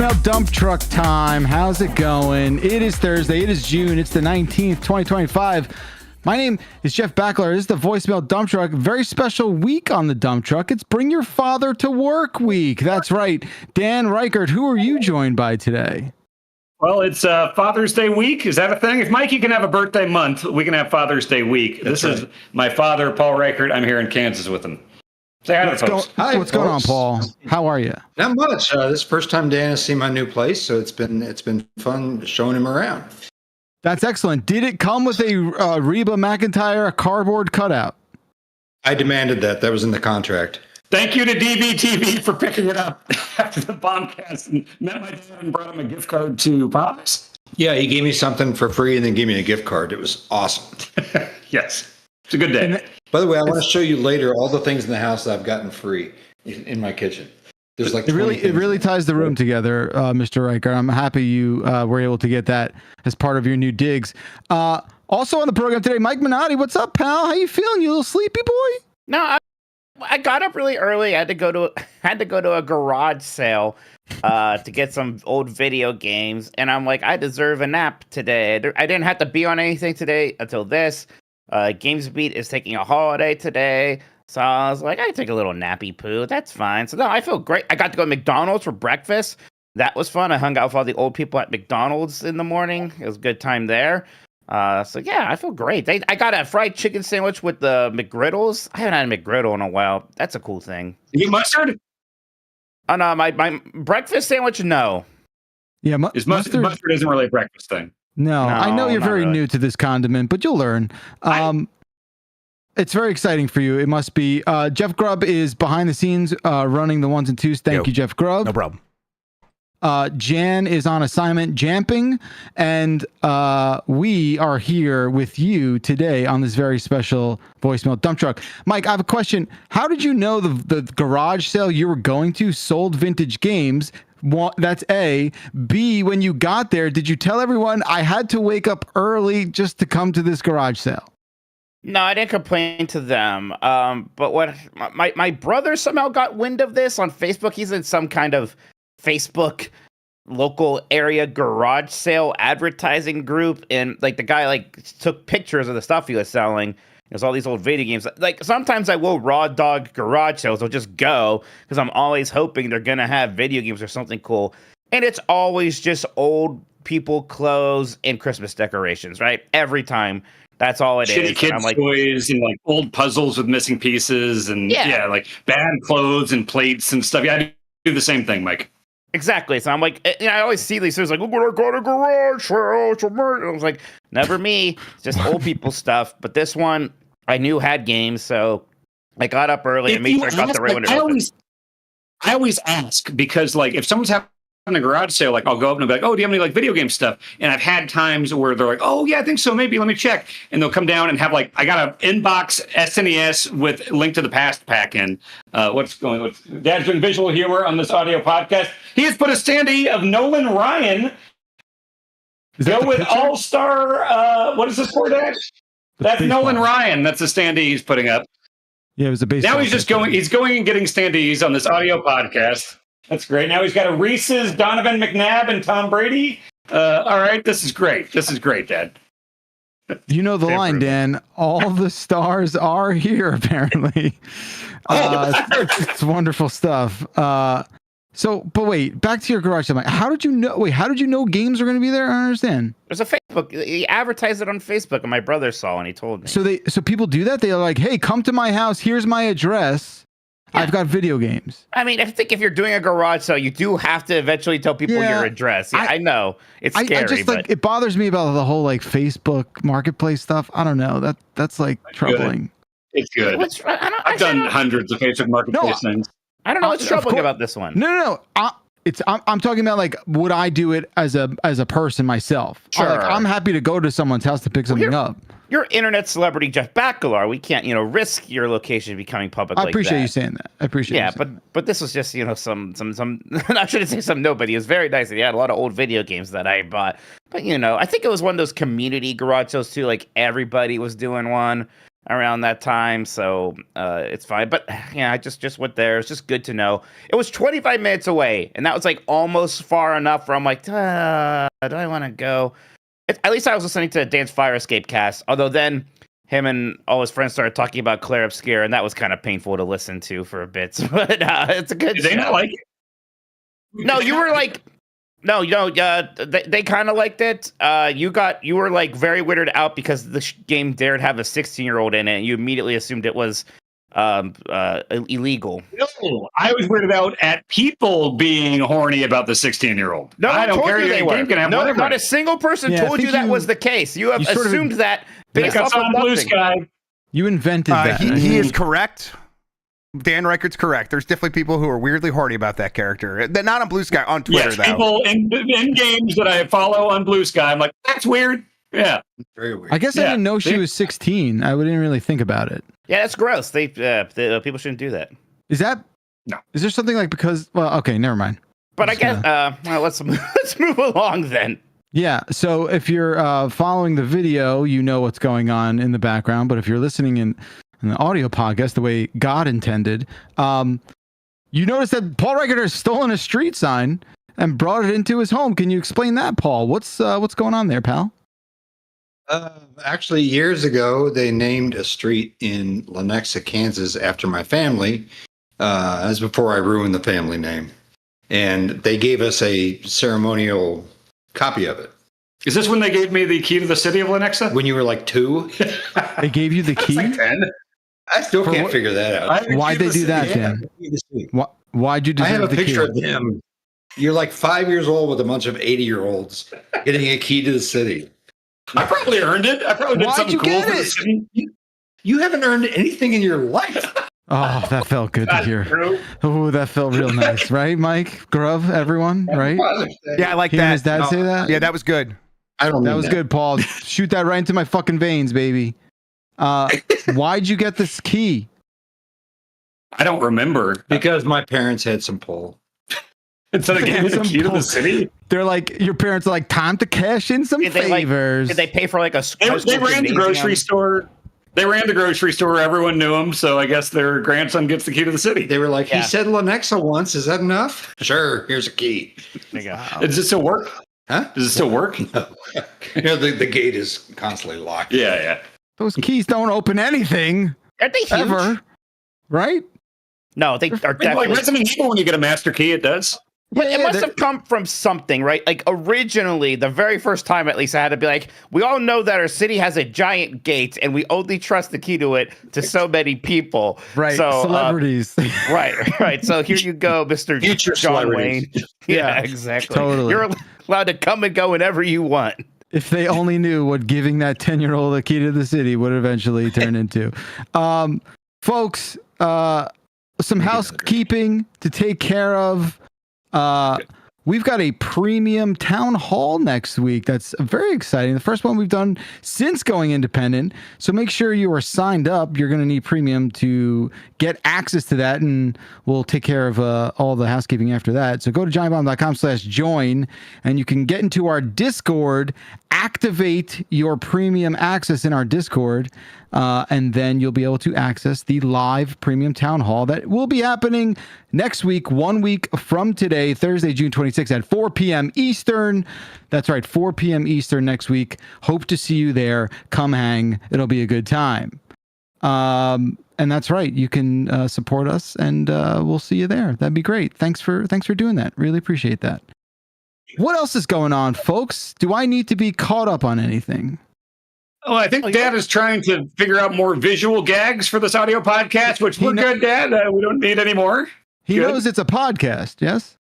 voicemail dump truck time. How's it going? It is Thursday. It is June. It's the 19th, 2025. My name is Jeff Backler. This is the voicemail dump truck. Very special week on the dump truck. It's Bring Your Father to Work week. That's right. Dan Reichert, who are you joined by today? Well, it's Father's Day week. Is that a thing? If Mikey can have a birthday month, we can have Father's Day week. This is my father, Paul Reichert. I'm here in Kansas with him. Say hi to the folks. Hi, what's going on, Paul? How are you? Not much. This is the first time Dan has seen my new place, so it's been fun showing him around. That's excellent. Did it come with a Reba McEntire cardboard cutout? I demanded that. That was in the contract. Thank you to DVTV for picking it up after the bombcast and met my dad and brought him a gift card to Pops. Yeah, he gave me something for free and then gave me a gift card. It was awesome. Yes, it's a good day. By the way, I want to show you later all the things in the house that I've gotten free in my kitchen. There's like it really ties the room together, Mr. Riker. I'm happy you were able to get that as part of your new digs. Also on the program today, Mike Minotti. What's up, pal? How you feeling? You little sleepy boy? No, I got up really early. I had to go to a garage sale to get some old video games, and I'm like, I deserve a nap today. I didn't have to be on anything today until this. GamesBeat is taking a holiday today, so I was like, I take a little nappy poo. That's fine. So no, I feel great. I got to go to McDonald's for breakfast. That was fun. I hung out with all the old people at McDonald's in the morning. It was a good time there. So yeah, I feel great. I got a fried chicken sandwich with the McGriddles. I haven't had a McGriddle in a while. That's a cool thing. You mustard? Oh no, my breakfast sandwich, no. Yeah, mustard isn't really a breakfast thing. No, I know you're very new to this condiment, but you'll learn. It's very exciting for you. It must be. Jeff Grubb is behind the scenes running the ones and twos. Thank you, Jeff Grubb. No problem. Jan is on assignment jamping, and we are here with you today on this very special voicemail dump truck. Mike, I have a question. How did you know the garage sale you were going to sold vintage games? That's A. B, when you got there, did you tell everyone I had to wake up early just to come to this garage sale? No, I didn't complain to them. But what my brother somehow got wind of this on Facebook. He's in some kind of Facebook local area garage sale advertising group, and like the guy took pictures of the stuff he was selling. There's all these old video games. Like sometimes I will raw dog garage sales. I'll just go because I'm always hoping they're gonna have video games or something cool. And it's always just old people clothes and Christmas decorations, right? Every time. That's all it is. Shitty kids' toys and like old puzzles with missing pieces and like bad clothes and plates and stuff. Yeah, I do the same thing, Mike. Exactly. So I'm like, I always see these things like, look what I got a garage sale. And I was like, never me. It's just old people stuff. But this one I knew had games, so I got up early and made sure I got the right one. I always ask because like if someone's having a garage sale, like I'll go up and be like, oh, do you have any like video game stuff? And I've had times where they're like, oh yeah, I think so, maybe, let me check. And they'll come down and have like, I got an inbox SNES with Link to the Past pack in. What's going on? Dad's doing visual humor on this audio podcast. He has put a standee of Nolan Ryan. Go with All-Star, what is this for, Dad? That's Nolan Ryan. That's the standee he's putting up. Yeah, it was a baseball. Now he's going and getting standees on this audio podcast. That's great. Now he's got a Reese's, Donovan McNabb, and Tom Brady. All right, this is great. This is great, Dad. You know the line, Dan. All the stars are here, apparently. It's wonderful stuff. But wait, back to your garage sale. How did you know? How did you know games are going to be there? I don't understand. There's a Facebook. He advertised it on Facebook, and my brother saw, and he told me. So people do that. They're like, "Hey, come to my house. Here's my address. Yeah. I've got video games." I mean, I think if you're doing a garage sale, you do have to eventually tell people your address. Yeah, I know it's scary. But it bothers me about the whole like Facebook Marketplace stuff. I don't know. That's like troubling. It's good. I've done hundreds of Facebook Marketplace things. I don't know what's troubling about this one. No. I'm talking about like, would I do it as a person myself? Sure. I'm happy to go to someone's house to pick something up. You're internet celebrity Jeff Backler. We can't, risk your location becoming public. I appreciate you saying that. I appreciate. Yeah, but this was just, some. I shouldn't say some nobody. It was very nice. He had a lot of old video games that I bought. But I think it was one of those community garage sales too. Like everybody was doing one. around that time, so it's fine. But yeah, I just went there. It's just good to know. It was 25 minutes away, and that was like almost far enough where I'm like, do I want to go? At least I was listening to Dan's Fire Escape cast, although then him and all his friends started talking about Claire Obscure, and that was kind of painful to listen to for a bit. But it's a good Did they show. not like it? No, you were like, no, they kind of liked it. You were like very weirded out because the game dared have a 16-year-old in it, and you immediately assumed it was illegal. No, I was weirded out at people being horny about the 16-year-old. No, I don't told care. you they were. No, not a single person Yeah, I told you think that was the case. You have you sort of- assumed that based off of on Blue nothing. Sky. You invented that. He is correct. Dan Reichert's correct. There's definitely people who are weirdly horny about that character. Not on Blue Sky, on Twitter, Yes, though. people in games that I follow on Blue Sky, I'm like, that's weird. Yeah. Very weird. I guess I Yeah. didn't know she was 16. I didn't really think about it. Yeah, that's gross. People shouldn't do that. Is that? No. Is there something like because? Well, okay, never mind. But I Just guess well, let's move along then. Yeah. So if you're following the video, you know what's going on in the background. But if you're listening in the audio podcast, the way God intended, you notice that Paul Reichert has stolen a street sign and brought it into his home. Can you explain that, Paul? What's going on there, pal? Actually, years ago, they named a street in Lenexa, Kansas, after my family. As before I ruined the family name, and they gave us a ceremonial copy of it. Is this when they gave me the key to the city of Lenexa? When you were like 2, They gave you the It's key. like 10. I still For can't what- figure that out. Why'd they do that, Dan? Why'd you I have deserve a the picture key? of them. You're like 5 years old with a bunch of 80-year-olds getting a key to the city. I probably earned it. I probably did Why'd something you cool get for the it? city. You haven't earned anything in your life. Oh, that felt good to That's hear. true. Oh, that felt real nice, right, Mike? Grub, everyone, right? Yeah, I like He and that. his dad say that? Yeah, that was good. I don't. That mean was good, Paul. Shoot that right into my fucking veins, baby. Why'd you get this key? I don't remember. Because my parents had some pull. Instead of giving me the Some key to bull- the city, They're like, your parents are like, time to cash in some Did they, favors. Did they pay for like a they ran the gymnasium? grocery store. They ran the grocery store. Everyone knew him, so I guess their grandson gets the key to the city. They were like, Yeah. he said Lenexa once. Is that enough? Sure. Here's a key. There you go. Does it still work? Huh? Does it still work? No. The gate is constantly locked. Yeah. Those keys don't open anything Are they huge? ever, right? No, they are I mean, like definitely. Resident Evil, when you get a master key, it does. But it must they're- have come from something, right? Like originally, the very first time at least, I had to be like, we all know that our city has a giant gate and we only trust the key to it to so many people. Right. So, Celebrities. right. So here you go, Mr. Future John celebrities. Wayne. Yeah, Yeah, exactly. totally. You're allowed to come and go whenever you want. If they only knew what giving that 10-year-old a key to the city would eventually turn into. Folks, some housekeeping to take care of. We've got a premium town hall next week. That's very exciting. The first one we've done since going independent. So make sure you are signed up. You're going to need premium to get access to that, and we'll take care of all the housekeeping after that. So go to giantbomb.com/join, and you can get into our Discord, activate your premium access in our Discord, and then you'll be able to access the live premium town hall that will be happening next week, 1 week from today, Thursday, June 26th at 4 p.m. Eastern. That's right, 4 p.m. Eastern next week. Hope to see you there. Come hang. It'll be a good time. And that's right. You can support us, and we'll see you there. That'd be great. Thanks for doing that. Really appreciate that. What else is going on, folks? Do I need to be caught up on anything? Oh, I think Dad is trying to figure out more visual gags for this audio podcast, which we're good, Dad. We don't need any more. He Good. knows it's a podcast, yes?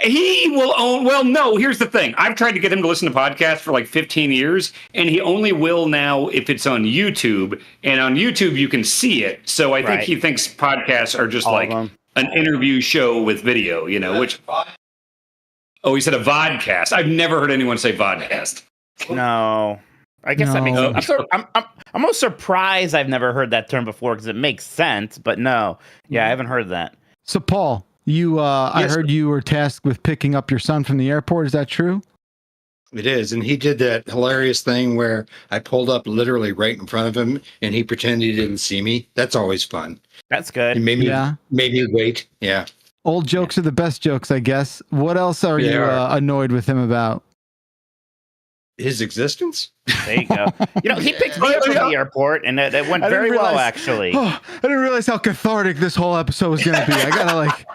He will own. Well, no, here's the thing. I've tried to get him to listen to podcasts for like 15 years, and he only will now if it's on YouTube. And on YouTube, you can see it. So I think Right. he thinks podcasts are just All like of them. an interview show with video, which. Oh, he said a vodcast. I've never heard anyone say vodcast. No. I guess that makes No. sense. I'm almost surprised I've never heard that term before because it makes sense, but no. Yeah, I haven't heard that. So, Paul, I Yes, heard you were tasked with picking up your son from the airport. Is that true? It is. And he did that hilarious thing where I pulled up literally right in front of him and he pretended he didn't see me. That's always fun. That's It good. made me, Yeah. made me wait. Yeah. Old jokes are the best jokes, I guess. What else are They you are. annoyed with him about? His existence? There you go. He picked me up from the airport, and it went I didn't very well, realize- actually. Oh, I didn't realize how cathartic this whole episode was going to be. I gotta like,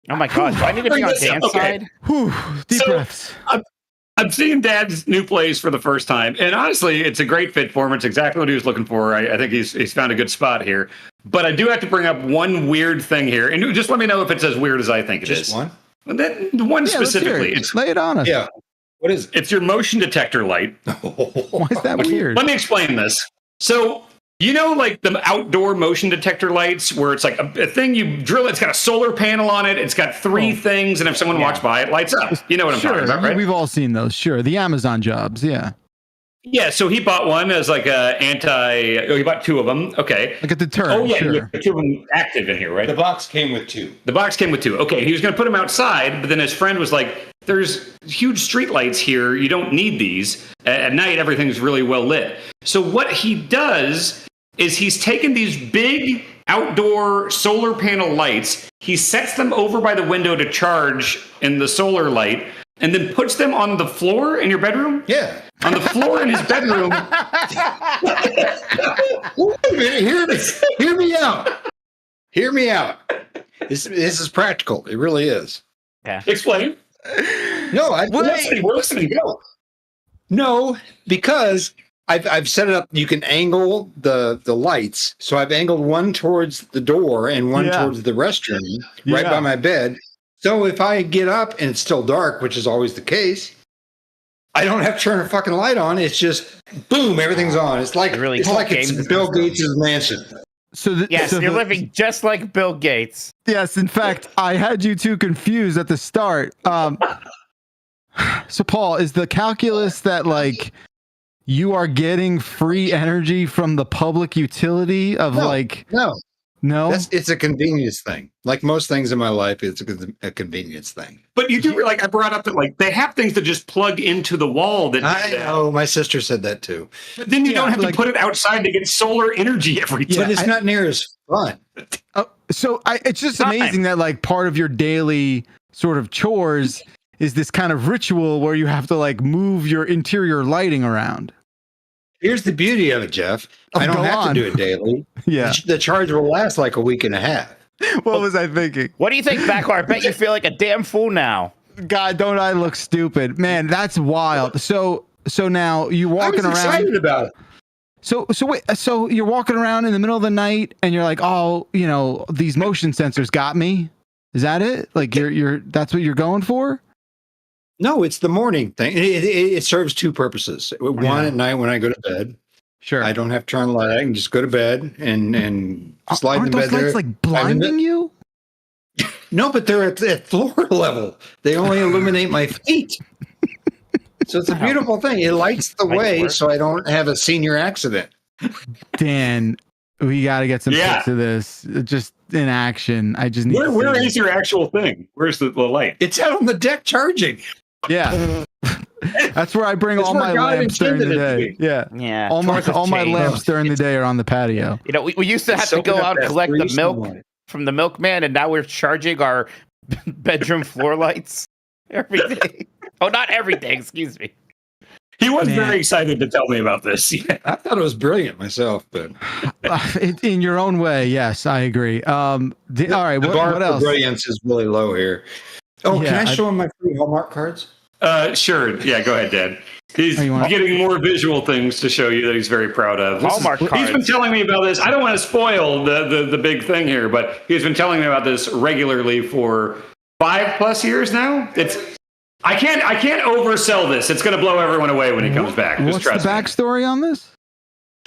Oh my gosh, do I need to be on Dan's Okay. side? whew, deep So- breaths. I'm seeing Dad's new place for the first time, and honestly, it's a great fit for him. It's exactly what he was looking for. I think he's found a good spot here. But I do have to bring up one weird thing here, and you just let me know if it's as weird as I think it is. Just one? And then the one Yeah, let's hear specifically, it. Lay it on us. Yeah. What is it's your motion detector light. Why is that weird? Let me explain this. So, like the outdoor motion detector lights where it's like a thing you drill, it's got a solar panel on it, it's got three things, and if someone walks by, it lights up. You know what I'm talking about, right? We've all seen those. Sure. The Amazon jobs. Yeah. Yeah, so he bought one as like he bought two of them. Okay. Like a deterrent. Oh, yeah, Sure. you have two of them active in here, right? The box came with two. The box came with two. Okay, he was going to put them outside, but then his friend was like, there's huge streetlights here. You don't need these. At night, everything's really well lit. So what he does is he's taken these big outdoor solar panel lights, he sets them over by the window to charge in the solar light, and then puts them on the floor in your bedroom? Yeah. On the floor in his bedroom. Wait a minute. Hear me out. Hear me out. This is practical. It really is. Explain. No, We're listening. Go. No, because I've set it up. You can angle the lights. So I've angled one towards the door and one Yeah. towards the restroom, right Yeah. by my bed. So if I get up and it's still dark, which is always the case, I don't have to turn a fucking light on. It's just boom, everything's on. It's like Really it's cool like it's games. Bill Gates' mansion. So Yes, you're living just like Bill Gates. Yes, in fact, I had you two confused at the start. So Paul, is the calculus that like you are getting free energy from the public utility of No, no? it's a convenience thing. Like most things in my life, it's a convenience thing. But you do I brought up that like they have things that just plug into the wall that I know. My sister said that too. But then you Yeah, don't have like- to put it outside to get solar energy every time. But it's not near as fun. So it's just amazing that like part of your daily sort of chores is this kind of ritual where you have to like move your interior lighting around. Here's the beauty of it, Jeff. I don't go have on. to do it daily. Yeah. The charge will last like a week and a half. What was I thinking? What do you think, Backward? I bet you feel like a damn fool now. God, don't I look stupid? Man, that's wild. So now you're walking I was around. excited about it. So wait, so you're walking around in the middle of the night and you're like, oh, these motion sensors got me. Is that it? Like that's what you're going for? No, it's the morning thing. It serves two purposes. One, at night when I go to bed, Sure. I don't have to turn the light. I can just go to bed and slide Aren't in the those bed there. lights like blinding you? No, but they're at floor level. They only illuminate my feet. So it's a beautiful thing. It lights the Might way work. so I don't have a senior accident. Dan, we got to get some Yeah. pics of this just in action. I just need to Where see is your actual thing? Where's the light? It's out on the deck charging. it. Yeah. That's where I bring It's all where my God lamps during the intended it day. to be. Yeah. Yeah. All my Torch of change. lamps during the day are on the patio. We used to have to Soaking go up out and that collect the grease milk and wine. from the milkman, and now we're charging our bedroom floor lights every day. Oh, not every day. Excuse me. He was Man. very excited to tell me about this. I thought it was brilliant myself, but In your own way, yes, I agree. All right, the bar what for else? brilliance is really low here. Oh, can Yeah, I show him my free Hallmark cards? Sure. Yeah, go ahead, Dad. He's Oh, you want- getting more visual things to show you that he's very proud of. Hallmark He's been cards. telling me about this. I don't want to spoil the big thing here, but he's been telling me about this regularly for 5+ years now. I can't oversell this. It's going to blow everyone away when he comes back. Just What's the trust me. backstory on this?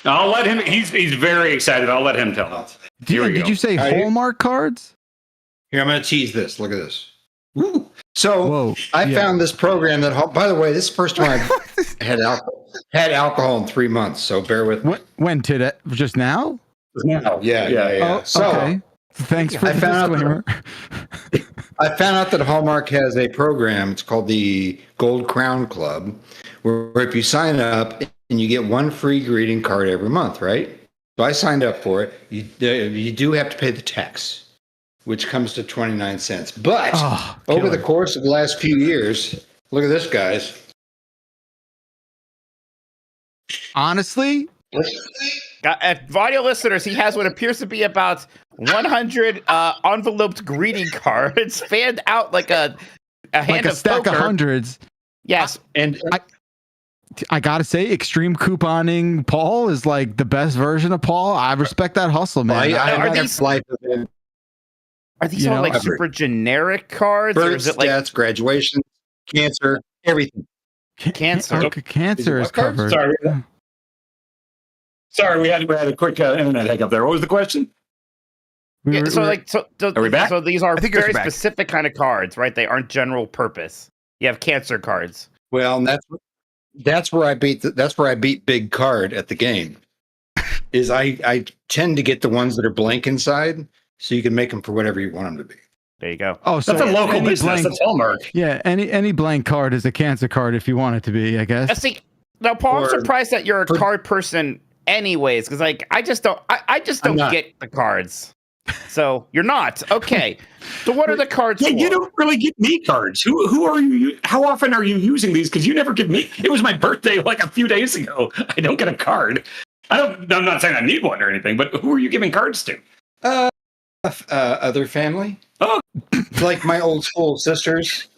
I'll let him. He's very excited. I'll let him tell it. Here we Did go. you say All right. Hallmark cards? Here, I'm going to tease this. Look at this. Woo. So Whoa. I Yeah. found this program that, by the way, this is the first time I've had alcohol in 3 months. So bear with me. When today? Just now? Yeah, yeah. Oh, So okay. Thanks for I the found out disclaimer. I found out that Hallmark has a program. It's called the Gold Crown Club, where if you sign up and you get one free greeting card every month, right? So I signed up for it. You do have to pay the tax, which comes to 29 cents. But over the course of the last few years, look at this, guys. Honestly, Audio listeners, he has what appears to be about 100 enveloped greeting cards fanned out like a hand like a of stack poker. of hundreds. Yes. And I gotta say, extreme couponing Paul is like the best version of Paul. I respect that hustle, man. Are these life event, Are these all like super generic cards? Or is births, it like deaths, graduation, cancer, everything. cancer? Okay, cancer is covered. Sorry, we had a quick internet hiccup there. What was the question? Yeah, so Are we back? So these are I think you're very back. specific kind of cards, right? They aren't general purpose. You have cancer cards. Well, and that's where I beat big card at the game. Is I tend to get the ones that are blank inside, so you can make them for whatever you want them to be. There you go. Oh, so That's a local any business. That's Hallmark. Yeah, any blank card is a cancer card if you want it to be, I guess. See, now, Paul, I'm Or- surprised that you're a card person, anyways, because like I just don't not. get the cards. So you're not okay. So what are the cards Yeah, for? you don't really give me cards. Who are you? How often are you using these? Because you never give me. It was my birthday like a few days ago. I don't get a card. I'm not saying I need one or anything, but who are you giving cards to? Other family, Oh, like my old school sisters,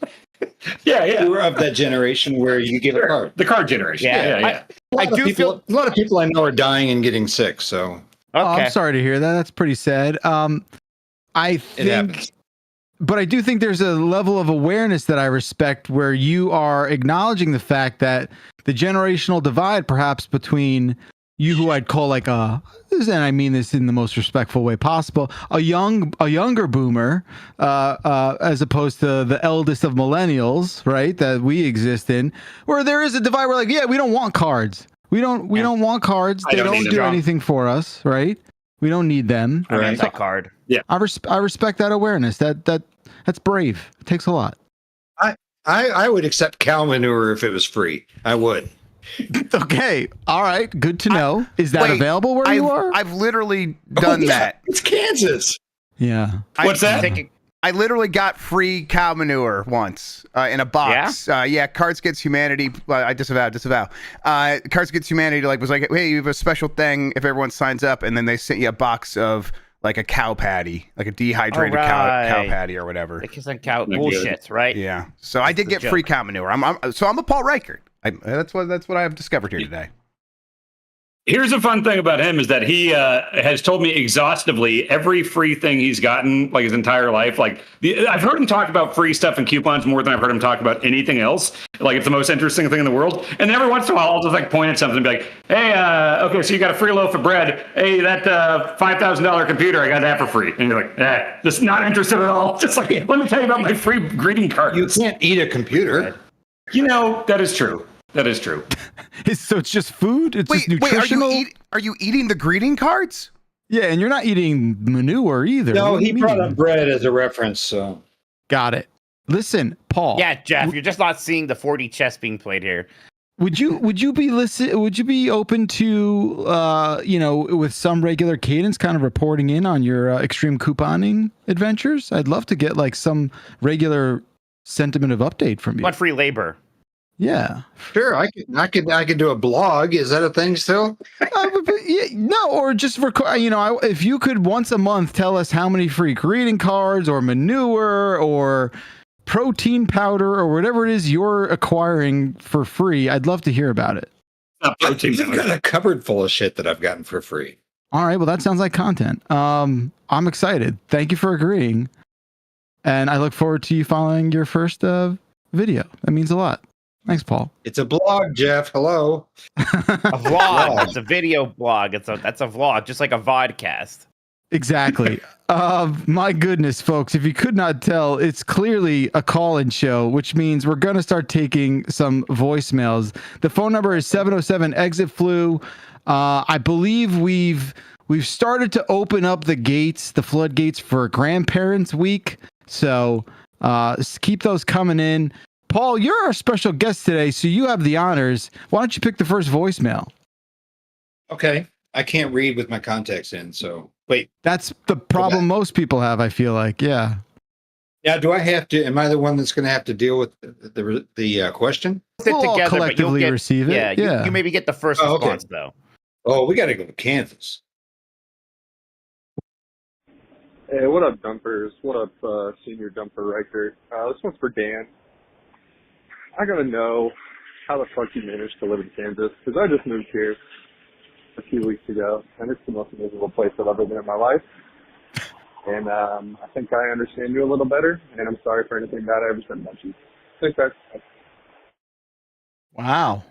yeah. who are of that generation where you give a card. The card generation. Yeah. Yeah. A lot of people I know are dying and getting sick. So Oh, Okay. I'm sorry to hear that. That's pretty sad. I it think, happens. but I do think there's a level of awareness that I respect where you are acknowledging the fact that the generational divide, perhaps between you, who I'd call like and I mean this in the most respectful way possible, a younger boomer, as opposed to the eldest of millennials, right? That we exist in, where there is a divide. We're like, yeah, we don't want cards. We don't want cards. I They don't don't need do them. anything for us, right? We don't need them. I'm Right. anti-card. I respect that awareness. That's brave. It takes a lot. I would accept cow manure if it was free. I would. Okay. All right. Good to know. Is that Wait, available where you are? I've literally done that. It's Kansas. Yeah. What's that? I literally got free cow manure once in a box. Yeah, Cards Against Humanity. I disavow. Cards Against Humanity was like, hey, you have a special thing if everyone signs up, and then they sent you a box of like a cow patty, like a dehydrated cow patty or whatever. They kiss on cow No bullshit, right? Yeah. So I did the get joke. free cow manure. I'm a Paul Reichert. That's what I have discovered here today. Here's a fun thing about him is that he has told me exhaustively every free thing he's gotten like his entire life. Like I've heard him talk about free stuff and coupons more than I've heard him talk about anything else. Like it's the most interesting thing in the world. And then every once in a while, I'll just like point at something and be like, "Hey, okay, so you got a free loaf of bread. Hey, that $5,000 computer, I got that for free." And you're like, just not interested at all. Just like, let me tell you about my free greeting card. You can't eat a computer. That is true. That is true. So it's just food. It's just Wait, nutritional. are you eating the greeting cards? Yeah, and you're not eating manure either. No, What do he you brought mean? up bread as a reference. So Got it. Listen, Paul. Yeah, Jeff, you're just not seeing the 4D chess being played here. Would you be open to with some regular cadence kind of reporting in on your extreme couponing adventures? I'd love to get like some regular sentiment of update from you. Want free labor. Yeah. sure, I could do a blog. Is that a thing still? Or just record. If you could once a month tell us how many free greeting cards or manure or protein powder or whatever it is you're acquiring for free, I'd love to hear about it. Not protein. I've got a cupboard full of shit that I've gotten for free. All right. Well, that sounds like content. I'm excited. Thank you for agreeing. And I look forward to you following your first video. That means a lot. Thanks, Paul. It's a blog, Jeff. Hello. A vlog. It's a video blog. That's a vlog, just like a vodcast. Exactly. My goodness, folks, if you could not tell, it's clearly a call-in show, which means we're going to start taking some voicemails. The phone number is 707-EXIT-FLU. I believe we've started to open up the floodgates for Grandparents Week. So keep those coming in. Paul, you're our special guest today, so you have the honors. Why don't you pick the first voicemail? Okay. I can't read with my contacts in, so wait. That's the problem most people have, I feel like. Yeah. Yeah, do I have to? Am I the one that's going to have to deal with the question? We'll all collectively receive it. Yeah, you maybe get the first response, though. Oh, we got to go to Kansas. Hey, what up, dumpers? What up, senior dumper Riker? This one's for Dan. I gotta know how the fuck you managed to live in Kansas, because I just moved here a few weeks ago, and it's the most miserable place I've ever been in my life. And I think I understand you a little better, and I'm sorry for anything bad I ever said about you. Thanks, guys. Wow.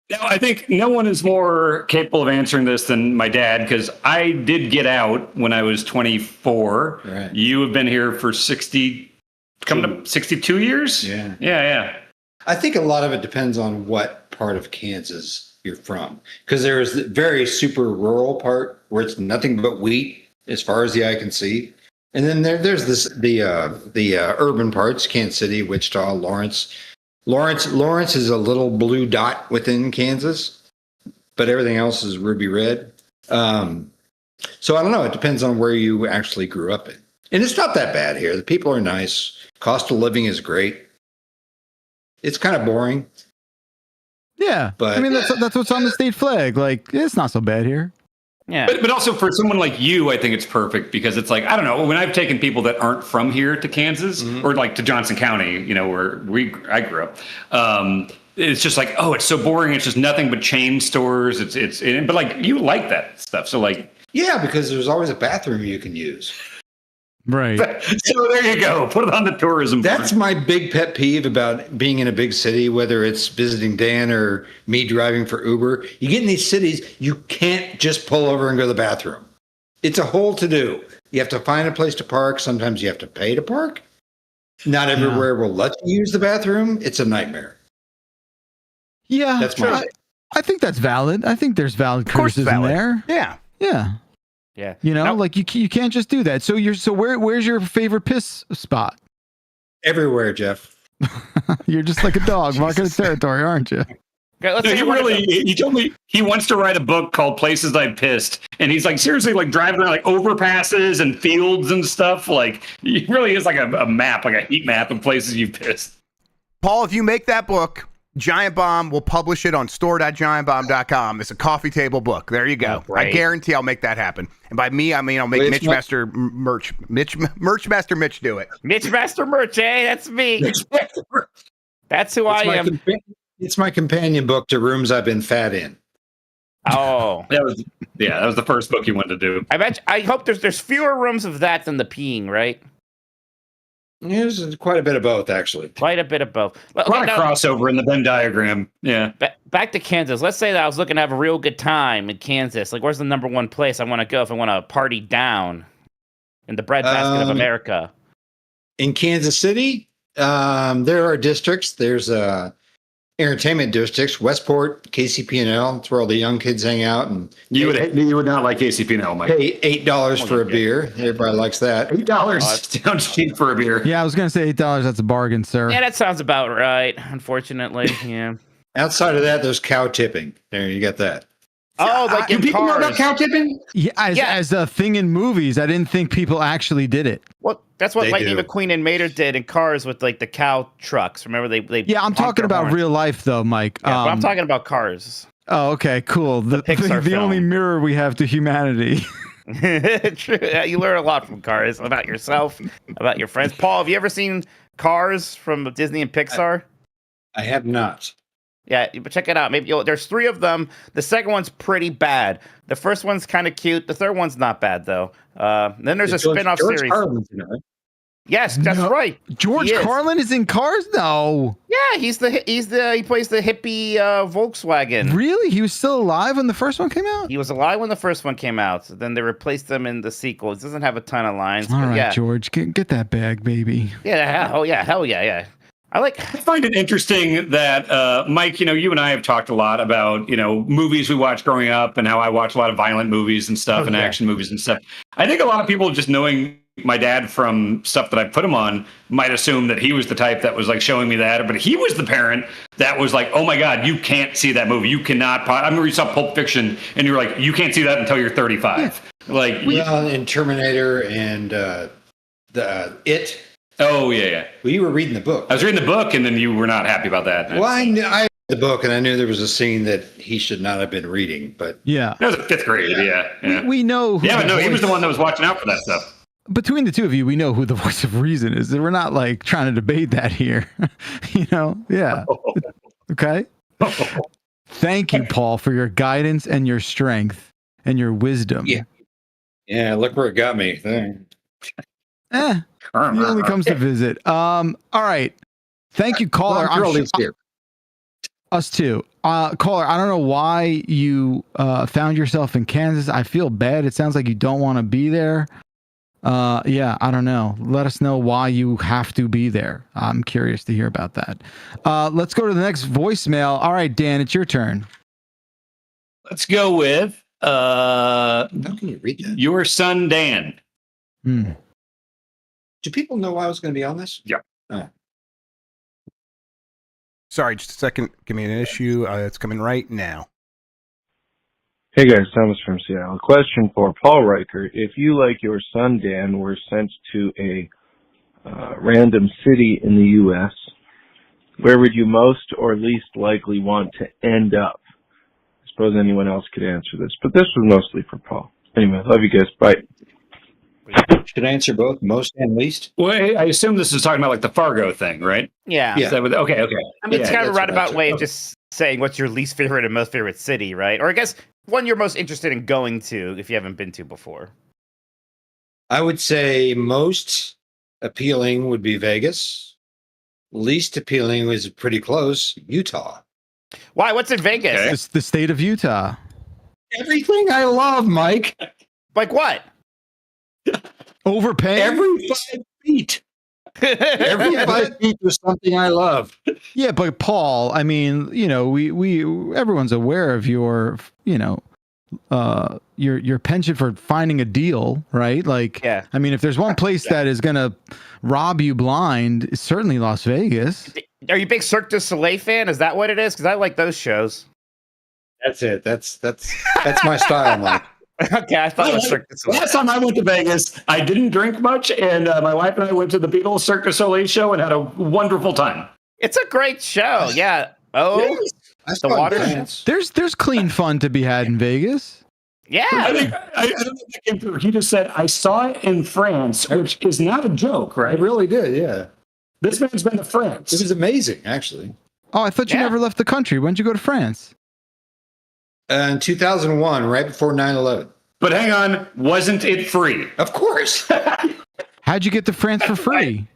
Now, I think no one is more capable of answering this than my dad, because I did get out when I was 24. Right. You have been here for coming up 62 years? Yeah. I think a lot of it depends on what part of Kansas you're from, because there's the very super rural part where it's nothing but wheat as far as the eye can see, and then there's the urban parts: Kansas City, Wichita, Lawrence. Lawrence is a little blue dot within Kansas, but everything else is ruby red. So I don't know. It depends on where you actually grew up in, and it's not that bad here. The people are nice. Cost of living is great. It's kind of boring. Yeah, but I mean that's what's on the state flag. Like, it's not so bad here. Yeah, but also for someone like you, I think it's perfect, because it's like, I don't know, when I've taken people that aren't from here to Kansas, or like to Johnson County, where I grew up, it's just like, oh, it's so boring. It's just nothing but chain stores. But like, you like that stuff, so like, yeah, because there's always a bathroom you can use. Right. So there you go. Put it on the tourism. That's my big pet peeve about being in a big city, whether it's visiting Dan or me driving for Uber. You get in these cities, you can't just pull over and go to the bathroom. It's a whole to-do. You have to find a place to park. Sometimes you have to pay to park. Not everywhere will let you use the bathroom. It's a nightmare. Yeah. That's my I think that's valid. I think there's valid criticism there. Yeah. Yeah. Yeah. Like you can't just do that. So where's your favorite piss spot? Everywhere, Jeff. You're just like a dog marking its territory, aren't you? Okay, he told me he wants to write a book called Places I Pissed, and he's like seriously like driving around like overpasses and fields and stuff. Like, he really is like a map, like a heat map of places you've pissed. Paul, if you make that book, Giant Bomb will publish it on store.giantbomb.com. It's a coffee table book. There you go. Oh, I guarantee I'll make that happen. And by me, I mean I'll make Mitch Master merch. Merchmaster Mitch do it. Mitch Master merch, that's me. That's who I am. It's my companion book to Rooms I've Been Fat In. Oh, that was the first book you wanted to do. I hope there's fewer rooms of that than the peeing, right? There's quite a bit of both, actually. Quite a bit of both. A lot of crossover in the Venn diagram. Yeah. Back to Kansas. Let's say that I was looking to have a real good time in Kansas. Like, where's the number one place I want to go if I want to party down in the breadbasket of America? In Kansas City, there are districts. There's entertainment districts, Westport, KCP&L. That's where all the young kids hang out. And you would not like KCP&L, Mike. Pay $8 for a beer. Everybody likes that. $8 sounds cheap for a beer. Yeah, I was gonna say $8. That's a bargain, sir. Yeah, that sounds about right. Unfortunately, yeah. Outside of that, there's cow tipping. There, you get that. Oh, like do in people know about cars. cow tipping? Yeah, as a thing in movies, I didn't think people actually did it. Well, that's what They Lightning do. McQueen and Mater did in Cars with like the cow trucks. Remember they Yeah, I'm honked talking their about horns. real life though, Mike. Yeah, but I'm talking about Cars. Oh, okay, cool. The Pixar film. only mirror we have to humanity. True. You learn a lot from Cars about yourself, about your friends. Paul, have you ever seen Cars from Disney and Pixar? I have not. Yeah, but check it out. There's 3 of them. The second one's pretty bad. The first one's kind of cute. The third one's not bad though. Then there's a spin-off George series. Carlin's in it, right? Yes, that's No. right. George He is. Carlin is in Cars? No. Yeah, he plays the hippie Volkswagen. Really? He was still alive when the first one came out? He was alive when the first one came out. Then they replaced him in the sequel. It doesn't have a ton of lines. All but right, yeah. George, get that bag, baby. Yeah, hell yeah. I find it interesting that, Mike, you and I have talked a lot about, movies we watched growing up and how I watch a lot of violent movies and stuff and action movies and stuff. I think a lot of people just knowing my dad, from stuff that I put him on, might assume that he was the type that was like showing me that, but he was the parent that was like, "Oh my God, you can't see that movie. You cannot." I remember you saw Pulp Fiction, and you were like, "You can't see that until you're 35." Yeah. Like, well, in Terminator and the It. Oh yeah. Well, you were reading the book. I was reading the book, and then you were not happy about that. Well, I read the book, and I knew there was a scene that he should not have been reading. But yeah, that was in 5th grade. Yeah. We know. Yeah, but no, he was the one that was watching out for that stuff. Between the two of you, we know who the voice of reason is. We're not like trying to debate that here. Yeah. Okay. Thank you, Paul, for your guidance and your strength and your wisdom. Yeah. Look where it got me. He only comes to visit. All right. Thank you, caller. Us too. Caller, I don't know why you found yourself in Kansas. I feel bad. It sounds like you don't want to be there. Yeah, I don't know. Let us know why you have to be there. I'm curious to hear about that. Let's go to the next voicemail. All right, Dan, it's your turn. Let's go with How can you read that? your son, Dan. Do people know I was going to be on this? Yeah. Oh. Sorry, just a second. Give me an issue. It's coming right now. Hey guys, Thomas from Seattle. A question for Paul Riker. If you, like your son Dan, were sent to a random city in the U.S., where would you most or least likely want to end up? I suppose anyone else could answer this, but this was mostly for Paul. Anyway, love you guys. Bye. Should I answer both, most and least? Well, I assume this is talking about like the Fargo thing, right? Yeah. Is that okay. I mean, it's kind of a that's what I roundabout took. way of just saying what's your least favorite and most favorite city, right? Or I guess one you're most interested in going to if you haven't been to before. I would say most appealing would be Vegas. Least appealing was pretty close, Utah. Why? What's in Vegas? Okay. It's the state of Utah. Everything I love, Mike. Like what? Overpaying? Every 5 feet. Every 5 feet was something I love. Yeah, but Paul, I mean, we everyone's aware of your, your penchant for finding a deal, right? Like, Yeah. I mean, if there's one place that is gonna rob you blind, it's certainly Las Vegas. Are you a big Cirque du Soleil fan? Is that what it is? Because I like those shows. That's it. That's my style, Mike. Okay, I thought it was Cirque du Soleil. Last time I went to Vegas, I didn't drink much, and my wife and I went to the Beatles Cirque du Soleil show and had a wonderful time. It's a great show. Yeah. Oh, I the saw water. Giants. There's clean fun to be had in Vegas. Yeah. I don't know if that came through. He just said, I saw it in France, which is not a joke, I right? really did, yeah. This man's been to France. It was amazing, actually. Oh, I thought you Yeah. never left the country. When'd you go to France? In 2001, right before 9/11. But hang on, wasn't it free? Of course. How'd you get to France for free?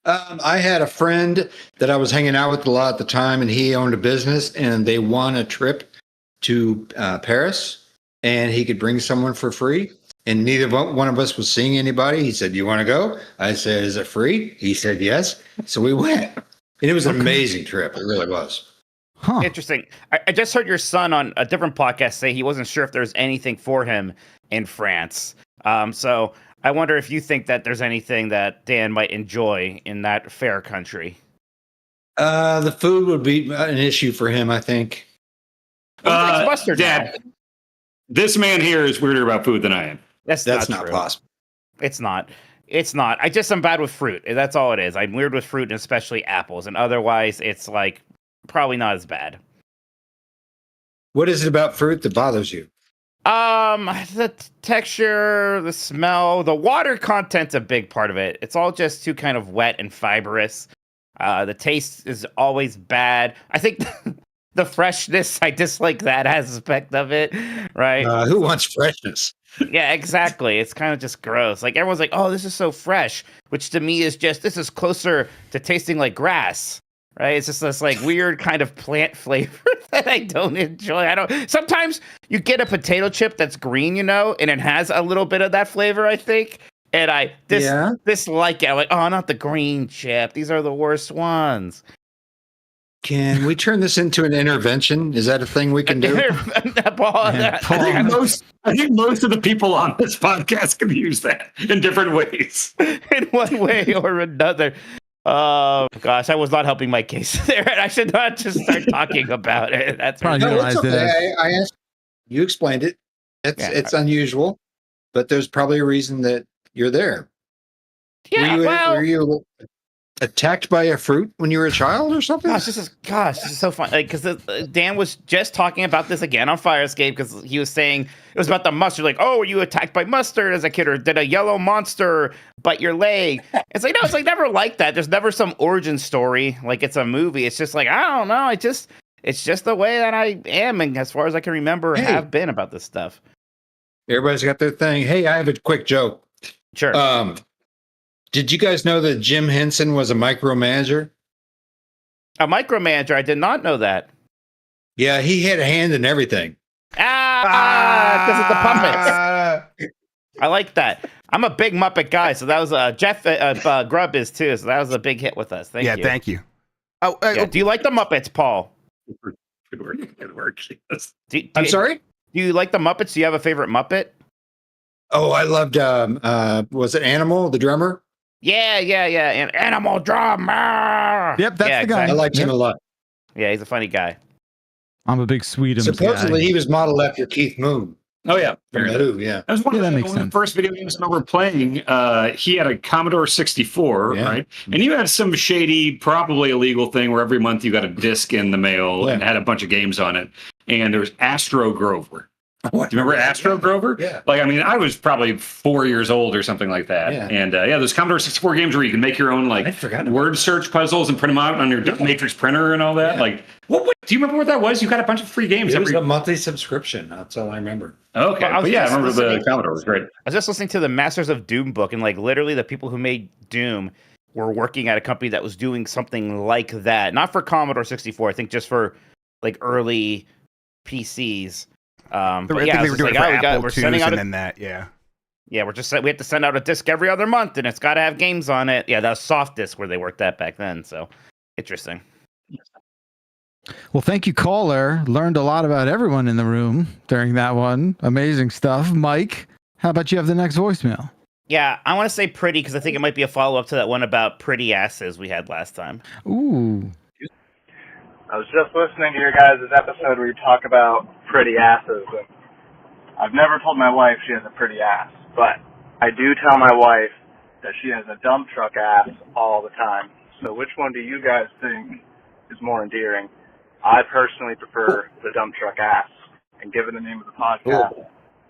I had a friend that I was hanging out with a lot at the time, and he owned a business, and they won a trip to Paris, and he could bring someone for free. And neither one of us was seeing anybody. He said, "Do you want to go?" I said, "Is it free?" He said, "Yes." So we went. And it was an amazing trip. It really was. Huh. Interesting. I just heard your son on a different podcast say he wasn't sure if there's anything for him in France. So I wonder if you think that there's anything that Dan might enjoy in that fair country. The food would be an issue for him, I think. Who likes mustard now? Dad, this man here is weirder about food than I am. That's That's not not true. possible. It's not. It's not. I'm bad with fruit. That's all it is. I'm weird with fruit and especially apples. And otherwise, it's like probably not as bad. What is it about fruit that bothers you? The texture, the smell, the water content's a big part of it. It's all just too kind of wet and fibrous. The taste is always bad. I think the freshness, I dislike that aspect of it, right? Who wants freshness? Yeah, exactly. It's kind of just gross. Like everyone's like, "Oh, this is so fresh," which to me is just this is closer to tasting like grass, right? It's just this like weird kind of plant flavor that I don't enjoy. Sometimes you get a potato chip that's green, and it has a little bit of that flavor, I think. And I dislike it. I'm like, "Oh, not the green chip. These are the worst ones." Can we turn this into an intervention? Is that a thing we can do? Paul, Yeah, Paul. I think most of the people on this podcast can use that in different ways. in one way or another. Oh gosh, I was not helping my case there. I should not just start talking about it. That's Probably No, it's realized it. okay. I asked. You explained it. It's unusual, but there's probably a reason that you're there. yeah. Were you attacked by a fruit when you were a child or something? This is so fun. Like, because Dan was just talking about this again on Fire Escape because he was saying it was about the mustard. Like, oh, were you attacked by mustard as a kid, or did a yellow monster bite your leg? It's like, no, it's like never like that. There's never some origin story like it's a movie. It's just like, I don't know. It's just the way that I am, and as far as I can remember, have been about this stuff. Everybody's got their thing. Hey, I have a quick joke. Sure. Did you guys know that Jim Henson was a micromanager? A micromanager. I did not know that. Yeah, he had a hand in everything. Because of the puppets. I like that. I'm a big Muppet guy, so that was Jeff Grubb is too. So that was a big hit with us. Thank you. Thank you. Do you like the Muppets, Paul? Good work. I'm sorry? Do you like the Muppets? Do you have a favorite Muppet? Oh, I loved, was it Animal, the drummer? Yeah. And Animal Drummer. Yep, that's the guy. I liked him a lot. Yeah, he's a funny guy. I'm a big Sweetums Supposedly, guy. he was modeled after Keith Moon. Oh, yeah. From The Who, yeah. That was one of that the, makes one of sense. the first video games I remember playing. He had a Commodore 64, Yeah. right? And you had some shady, probably illegal thing where every month you got a disc in the mail and had a bunch of games on it. And there's Astro Grover. Do you remember Astro Grover? Yeah. Like, I mean, I was probably 4 years old or something like that. Yeah. And those Commodore 64 games where you can make your own like I'd forgotten about word search puzzles and print them out on your matrix printer and all that. Yeah. Like, what? Do you remember what that was? You got a bunch of free games It was every. a monthly subscription. That's all I remember. Okay, Well, I was but yeah, I just remember the listening- Commodore was great. I was just listening to the Masters of Doom book, and like literally the people who made Doom were working at a company that was doing something like that. Not for Commodore 64, I think just for like early PCs. I But think yeah, they it's were just doing like, it for Apple we're IIs sending out and a, then that, yeah. yeah, we have to send out a disc every other month, and it's got to have games on it. Yeah, that was soft disk where they worked that back then. So interesting. Well, thank you, caller. Learned a lot about everyone in the room during that one. Amazing stuff. Mike, how about you have the next voicemail? Yeah, I want to say pretty because I think it might be a follow up to that one about pretty asses we had last time. Ooh. I was just listening to your guys' episode where you talk about pretty asses, and I've never told my wife she has a pretty ass, but I do tell my wife that she has a dump truck ass all the time. So which one do you guys think is more endearing? I personally prefer the dump truck ass, and given the name of the podcast,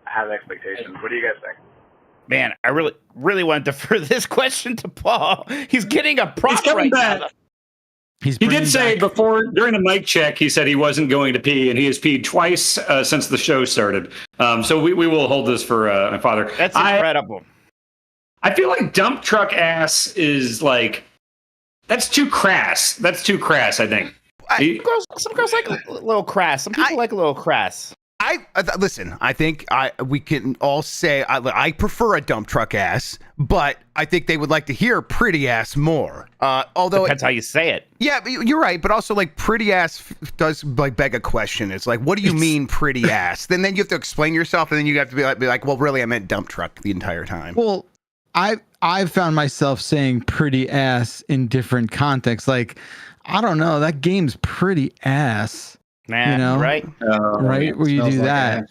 I have expectations. What do you guys think? Man, I really want to defer this question to Paul. He's getting a prop He's coming right back. now. He He did say before, during the mic check, he said he wasn't going to pee, and he has peed twice since the show started. So we will hold this for my father. That's incredible. I feel like dump truck ass is like, that's too crass. That's too crass, I think. Some girls like a little crass. Some people like a little crass. Listen, I think we can all say I prefer a dump truck ass, but I think they would like to hear pretty ass more. Although Depends how you say it. yeah, but you're right. But also, like, pretty ass does like beg a question. It's like, what do you mean pretty ass? Then you have to explain yourself, and then you have to be like, well, really, I meant dump truck the entire time. Well, I've found myself saying pretty ass in different contexts. Like, I don't know, that game's pretty ass. Nah, You know? right? Right? Where you Smells do like that.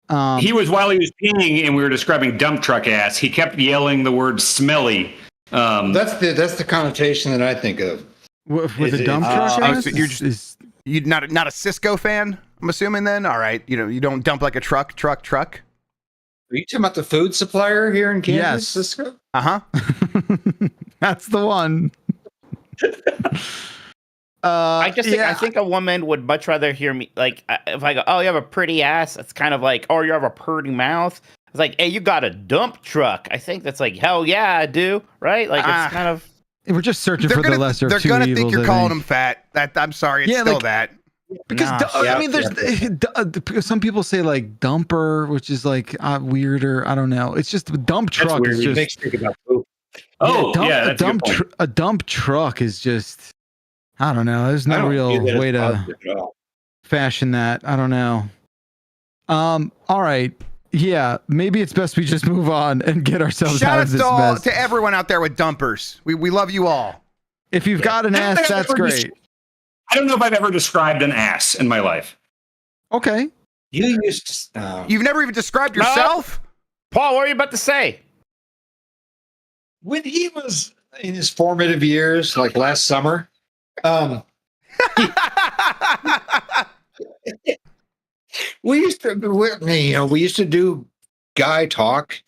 ass. He was, while he was peeing and we were describing dump truck ass, he kept yelling the word smelly. That's the connotation that I think of. With Is a it- dump truck so ass? you're just- You're not a Cisco fan, I'm assuming. Then, all right, you don't dump like a truck. Are you talking about the food supplier here in Kansas? Yes. Cisco? Uh-huh. That's the one. I yeah. think a woman would much rather hear me like if I go, oh, you have a pretty ass. It's kind of like, oh, you have a pretty mouth. It's like, hey, you got a dump truck. I think that's like, hell yeah, I do. Right? Like it's kind of. We're just searching for the lesser They're of two gonna evils. think you're I calling them fat. I'm sorry, it's Yeah, still like- that. Because Nah. I mean, there's some people say like dumper, which is like weirder. I don't know. It's just a dump That's truck weird. is It just makes you think about poop. Oh, yeah, that's a good point. a dump truck is just I don't know. There's I no don't real view that as way to positive at all. fashion that. I don't know. All right. Yeah, maybe it's best we just move on and get ourselves Shout out out of this to, mess. to everyone out there with dumpers. We love you all. If you've got an ass, that's great. I don't know if I've ever described an ass in my life. Okay. You used to, You've never even described yourself? Paul, what are you about to say? when he was in his formative years, like last summer, we used to do guy talk,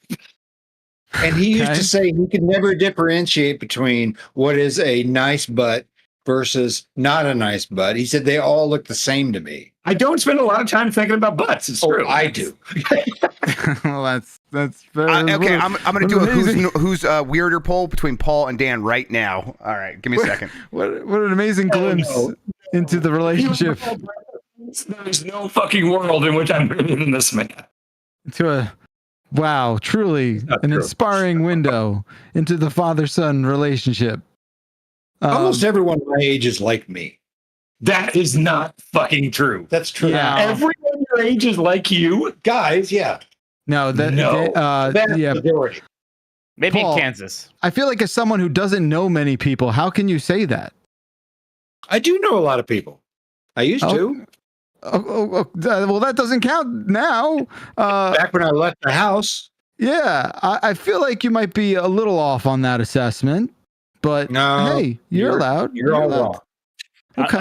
and he used Okay. to say he could never differentiate between what is a nice butt versus not a nice butt. He said they all look the same to me. I don't spend a lot of time thinking about butts. It's true. I do. Well, that's very Okay, I'm going to do a amazing. who's weirder poll between Paul and Dan right now. All right, give me a second. What an amazing glimpse into the relationship. There's no fucking world in which I'm better than this man. To a wow, truly an true. inspiring window into the father-son relationship. Almost everyone my age is like me. That is not fucking true. That's true. Yeah. Everyone your age is like you. Guys, yeah. No, No. yeah. Majority. Maybe Paul. in Kansas. I feel like as someone who doesn't know many people, how can you say that? I do know a lot of people. I used to. Well, that doesn't count now. Back when I left the house. Yeah, I feel like you might be a little off on that assessment, but No, hey, you're allowed. You're all allowed. wrong. Okay.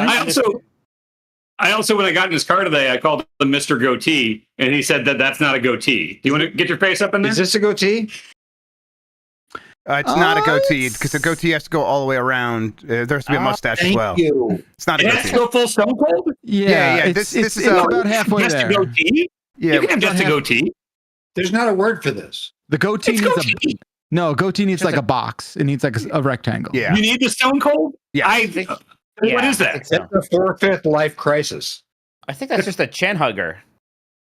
I also, when I got in his car today, I called him Mr. Goatee, and he said that that's not a goatee. Do you want to get your face up in there? Is this a goatee? It's not a goatee because the goatee has to go all the way around. There has to be a mustache as well. You. It's not a It has to goatee. go full stone cold? Yeah, yeah, It's, this is it's a- about halfway Just there. a goatee? Yeah, You can have just a goatee. There's not a word for this. The goatee It's needs goatee. a goatee needs Just like a box. It needs like a rectangle. yeah. You need the stone cold? Yeah. What is that? It's a 4/5 life crisis. I think that's just a chin hugger.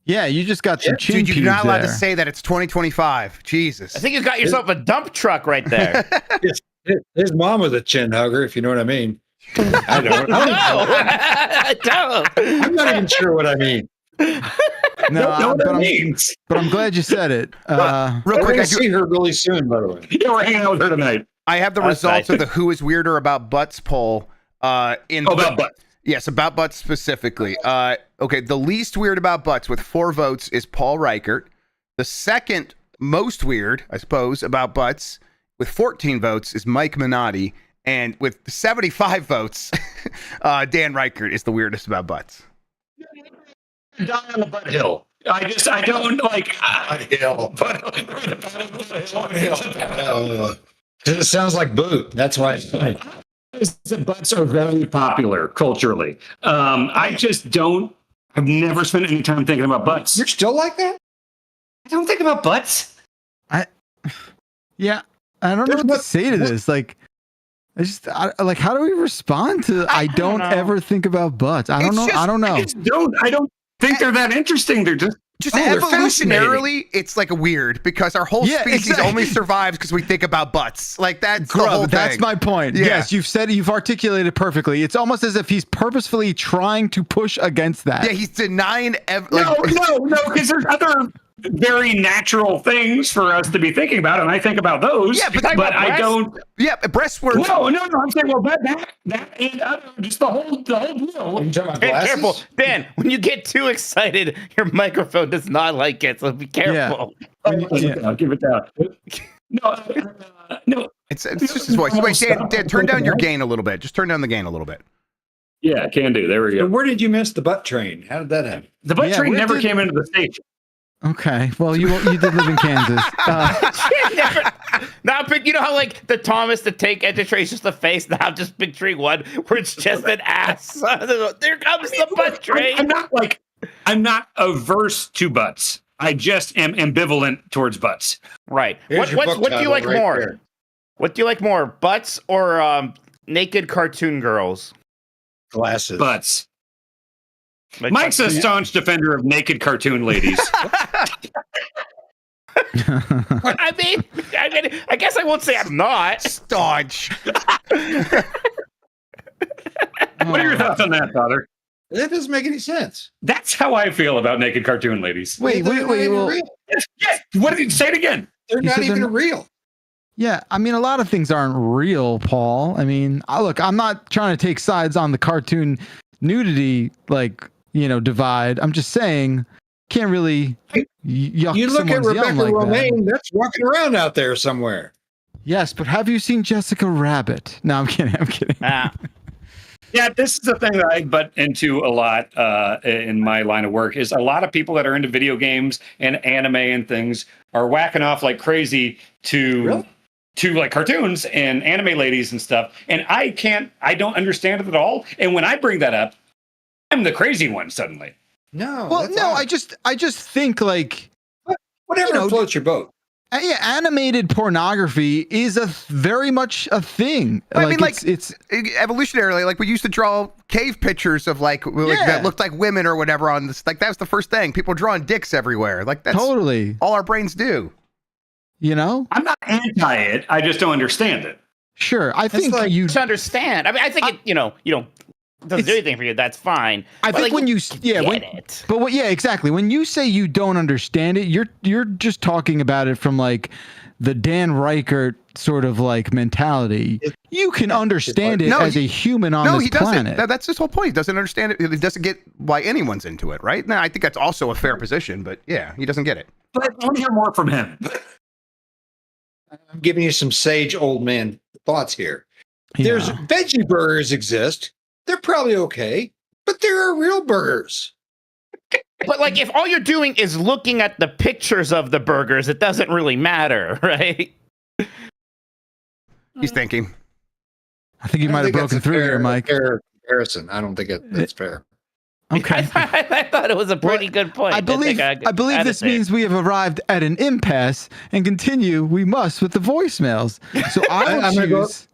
Yeah, you just got some chin Dude, you're not pubes allowed to there. say that. It's 2025. Jesus. I think you got yourself a dump truck right there. His mom was a chin hugger, if you know what I mean. I don't. No, I don't. I'm not even sure what I mean. No, what that means. but I'm glad you said it. Real We're quick, going I, to see her really soon, by the way. Yeah, we're hanging out with her tonight. I have the That's results nice. of the Who is Weirder About Butts poll. About butts. Yes, about butts specifically. Okay, the least weird about butts with 4 votes is Paul Reichert. The second most weird, I suppose, about butts with 14 votes is Mike Minotti. And with 75 votes, Dan Reichert is the weirdest about butts. Die on the butt hill. I don't like. Hill. It sounds like boot. That's why. The butts are very popular culturally. I just don't. I've never spent any time thinking about butts. You're still like that? I don't think about butts. Yeah, I don't know what to say to this. Like, like, how do we respond to? I don't know. ever think about butts. I don't It's know. just- I don't know. I don't think they're that interesting. They're just they're Evolutionarily, it's like weird because our whole Yeah, species exactly. only survives because we think about butts. Like that's the Grub, whole thing. that's my point. Yeah. Yes, you've articulated perfectly. It's almost as if he's purposefully trying to push against that. Yeah, he's denying. no, because there's other very natural things for us to be thinking about, and I think about those. Yeah, but I breasts? don't. Yeah, breast words. No. I'm saying, well, that and other, just the whole deal. You talking about Dan, glasses? careful, Dan. When you get too excited, your microphone does not like it. So be careful. Give it down. No. It's just his voice. Wait, Dan, turn down your gain a little bit. Just turn down the gain a little bit. Yeah, can do. There we So go. where did you miss the butt train? How did that happen? The butt Yeah, train where never did- came into the station. Okay. Well, you did live in Kansas. Now, but you know how like the Thomas the Tank Entry is just the face. Now I'm just picturing one where it's just an ass. There comes the butt train. I'm not averse to butts. I just am ambivalent towards butts. Right. Here's your book What do you title like right more? there. What do you like more, butts or naked cartoon girls? Glasses. Butts. Like, Mike's a staunch defender of naked cartoon ladies. I mean, I guess I won't say I'm not. Staunch. What are your thoughts on that, Father? That doesn't make any sense. That's how I feel about naked cartoon ladies. Wait. They're not even Well, real. Yes. What did you say it again? They're You not said they're even not- real. yeah. I mean, a lot of things aren't real, Paul. I mean, look, I'm not trying to take sides on the cartoon nudity, divide. I'm just saying, can't really yuck You look at someone's yum Rebecca like Romaine, that. that's walking around out there somewhere. Yes, but have you seen Jessica Rabbit? No, I'm kidding. Ah, Yeah, this is the thing that I butt into a lot in my line of work is a lot of people that are into video games and anime and things are whacking off like crazy to like cartoons and anime ladies and stuff. And I don't understand it at all. And when I bring that up, I'm the crazy one suddenly. No. Well, that's no, odd. I just think like Whatever floats your boat. yeah, animated pornography is very much a thing. I mean, it's evolutionarily, like we used to draw cave pictures of like that looked like women or whatever on this. Like that was the first thing. People drawing dicks everywhere. Like that's totally, all our brains do. I'm not anti it. I just don't understand it. Sure. I think like- you. to understand. I mean, I think it. You don't doesn't do anything for you. That's fine. I But, think like, when you get when, it. but what? Yeah, exactly. When you say you don't understand it, you're just talking about it from like the Dan Reichert sort of like mentality. You can understand it No, as a human on this he doesn't. planet. That's his whole point. He doesn't understand it. He doesn't get why anyone's into it, right? Now, I think that's also a fair position, but yeah, he doesn't get it. But I want to hear more from him. I'm giving you some sage old man thoughts here. Yeah. There's veggie burgers exist. They're probably okay, but there are real burgers. But like, if all you're doing is looking at the pictures of the burgers, it doesn't really matter, right? He's thinking. I think you might have broken through here, Mike. Fair comparison. I don't think that's fair. Okay. I thought it was a pretty good point. I believe this means we have arrived at an impasse and continue we must with the voicemails. So I will I'm gonna go- choose.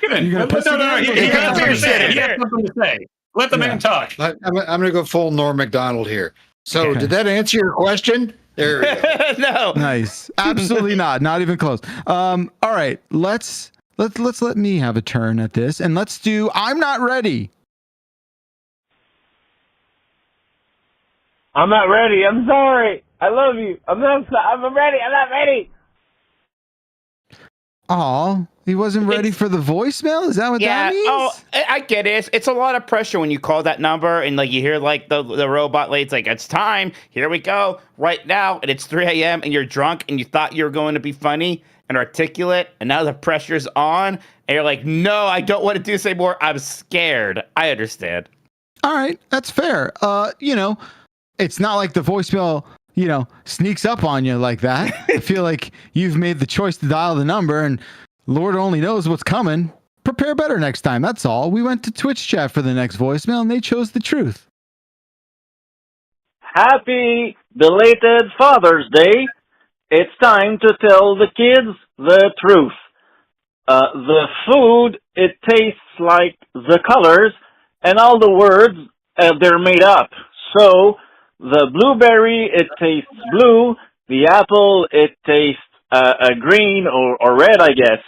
He gonna piss has again? something to say. He has something to say. Let the man talk. I'm going to go full Norm Macdonald here. So Okay. did that answer your question? There we go. No. Nice. Absolutely not. Not even close. All right. Let's let me have a turn at this and let's do I'm not ready. I'm not ready. I'm sorry. I love you. I'm ready. I'm not ready. Oh, he wasn't ready for the voicemail? Is that what that means? Oh, I get it. It's a lot of pressure when you call that number and like you hear like the robot lady's like, it's time. Here we go. Right now. And it's 3 a.m. and you're drunk and you thought you were going to be funny and articulate. And now the pressure's on. And you're like, no, I don't want to do this anymore. I'm scared. I understand. All right. That's fair. It's not like the voicemail, sneaks up on you like that. I feel like you've made the choice to dial the number and Lord only knows what's coming. Prepare better next time. That's all. We went to Twitch chat for the next voicemail and they chose the truth. Happy belated Father's Day. It's time to tell the kids the truth. The food, it tastes like the colors and all the words they're made up. So, the blueberry, it tastes blue. The apple, it tastes green or red, I guess.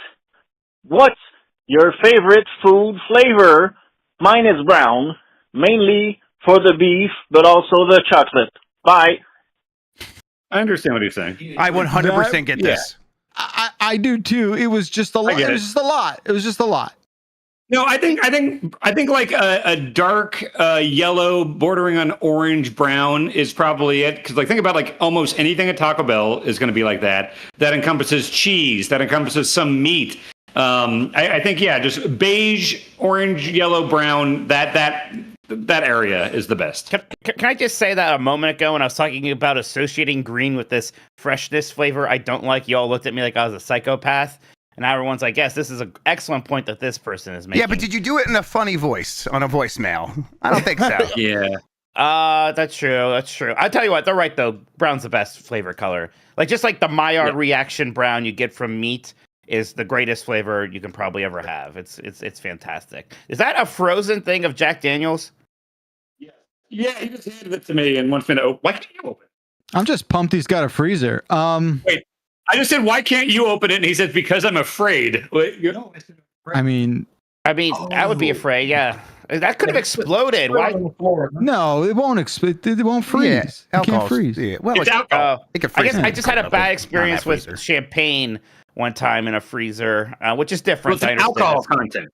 What's your favorite food flavor? Mine is brown, mainly for the beef, but also the chocolate. Bye. I understand what he's saying. I 100% get this. I do too. It was just a lot. get It was it. just a lot. It was just a lot. No, I think like a dark yellow bordering on orange brown is probably it. Because like think about like almost anything at Taco Bell is going to be like that. That encompasses cheese. That encompasses some meat. I think just beige, orange, yellow, brown. That area is the best. Can I just say that a moment ago when I was talking about associating green with this freshness flavor I don't like, you all looked at me like I was a psychopath. And now everyone's like, yes, this is an excellent point that this person is making. Yeah, but did you do it in a funny voice on a voicemail? I don't think so. Yeah. That's true. That's true. I'll tell you what, they're right though. Brown's the best flavor color. Like just like the Maillard reaction brown you get from meat is the greatest flavor you can probably ever have. It's fantastic. Is that a frozen thing of Jack Daniels? Yeah, he just handed it to me and wants me to open. Why can't you open it? I'm just pumped he's got a freezer. Wait, I just said, why can't you open it? And he said, because I'm afraid. Wait, I mean, I mean, I would be afraid. Yeah, that could have exploded. Why? No, it won't explode. It won't freeze. Yeah, You can't alcohol's- freeze. Yeah, well, It's alcohol. it could I freeze guess in I just had a cold, bad not experience that with freezer. champagne one time in a freezer, which is Well, different. it's I an understand alcohol that's- content.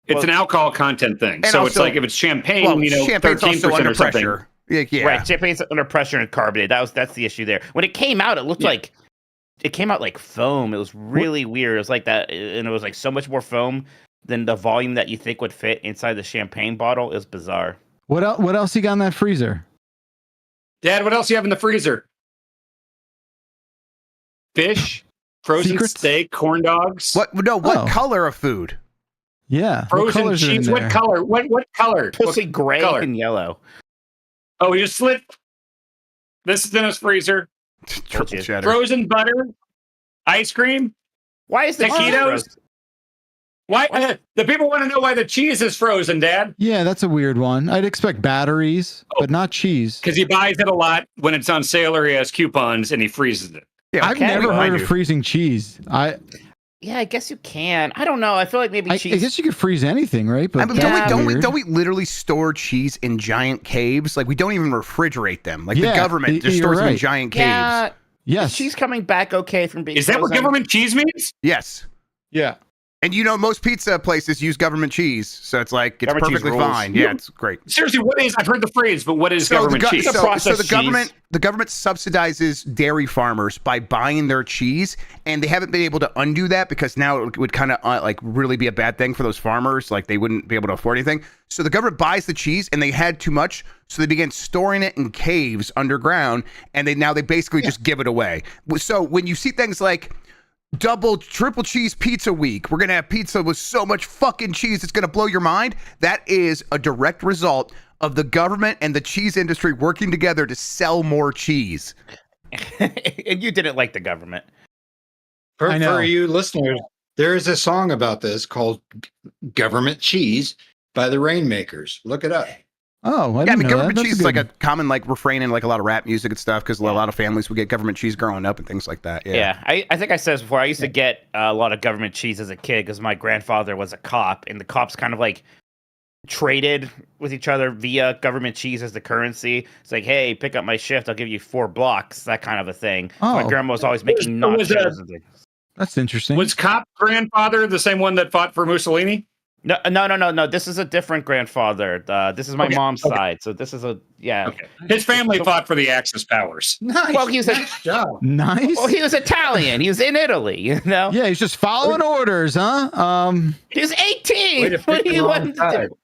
It's Well- an alcohol content thing. And So it's also- like if it's champagne, Well, 13% champagne's also under or something. pressure. Yeah. Right, champagne's under pressure and carbonated. That's the issue there. When it came out, it looked like it came out like foam. It was really weird. It was like that, and it was like so much more foam than the volume that you think would fit inside the champagne bottle. It was bizarre. What else? What else you got in that freezer? Dad, what else you have in the freezer? Fish, frozen Secrets? steak, corn dogs. What? No. What Oh. color of food? Yeah. What Frozen colors are in cheese. What there? color? What color? Pussy What gray color? and yellow. Oh, you just slid. This is in his freezer. Triple Bullshit. cheddar. Frozen butter, ice cream, Why is the taquitos. Why? The people want to know why the cheese is frozen, Dad. Yeah, that's a weird one. I'd expect batteries, but not cheese. Because he buys it a lot when it's on sale or he has coupons and he freezes it. Yeah, I've okay, never well, I heard do. of freezing cheese. Yeah, I guess you can. I don't know. I feel like maybe I cheese. guess you could freeze anything, right? But I mean, that's weird. don't we literally store cheese in giant caves? Like we don't even refrigerate them. Like Yeah, the government just you're stores them in right. giant caves. Yeah. Yes. Is cheese coming back okay from being Is that what frozen? government cheese means? Yes. Yeah. And you know, most pizza places use government cheese, so it's like it's Government cheese perfectly rules. fine. Yeah, it's great. Seriously, what is? I've heard the phrase, but what is government cheese? It's a So processed the cheese. government subsidizes dairy farmers by buying their cheese, and they haven't been able to undo that because now it would kind of like really be a bad thing for those farmers. Like they wouldn't be able to afford anything. So the government buys the cheese, and they had too much, so they began storing it in caves underground, and they basically just give it away. So when you see things like double, triple cheese pizza week, we're gonna have pizza with so much fucking cheese it's gonna blow your mind. That is a direct result of the government and the cheese industry working together to sell more cheese. And you didn't like the government. I know. For you listeners, there is a song about this called Government Cheese by the Rainmakers. Look it up. Oh, I Yeah, I didn't mean, know government that. cheese That's is like good. a common like refrain in like a lot of rap music and stuff because a lot of families would get government cheese growing up and things like that. Yeah, I think I said this before. I used to get a lot of government cheese as a kid because my grandfather was a cop, and the cops kind of like traded with each other via government cheese as the currency. It's like, hey, pick up my shift, I'll give you 4 blocks, that kind of a thing. So my Oh. grandma was always making So was, nachos. and things. That's interesting. Was cop grandfather the same one that fought for Mussolini? No. This is a different grandfather. This is my Okay, mom's okay. side. So this is Okay. His family fought for the Axis powers. Nice. Well, he was a- nice job. Nice. Well, he was Italian. He was in Italy, you know? Yeah, he's just following orders, huh? He was Way 18. to What pick do the you wrong want to side. do?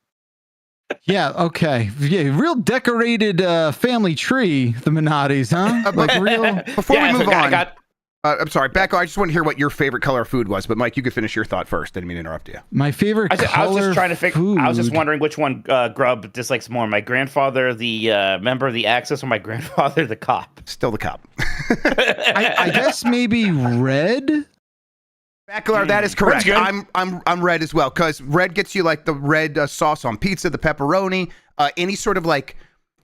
Yeah, okay. Yeah, real decorated family tree, the Minottis, huh? Like real. Before Yeah, we I move forgot- I on, got- I'm sorry, Becco, I just want to hear what your favorite color of food was, but Mike, you could finish your thought first. Didn't mean to interrupt you. My favorite I was color just trying to figure. I was just food. wondering which one Grub dislikes more: my grandfather, the member of the Axis, or my grandfather, the cop. Still the cop. I guess maybe red. Backlar, that is Red's correct. good. I'm red as well because red gets you like the red sauce on pizza, the pepperoni, any sort of like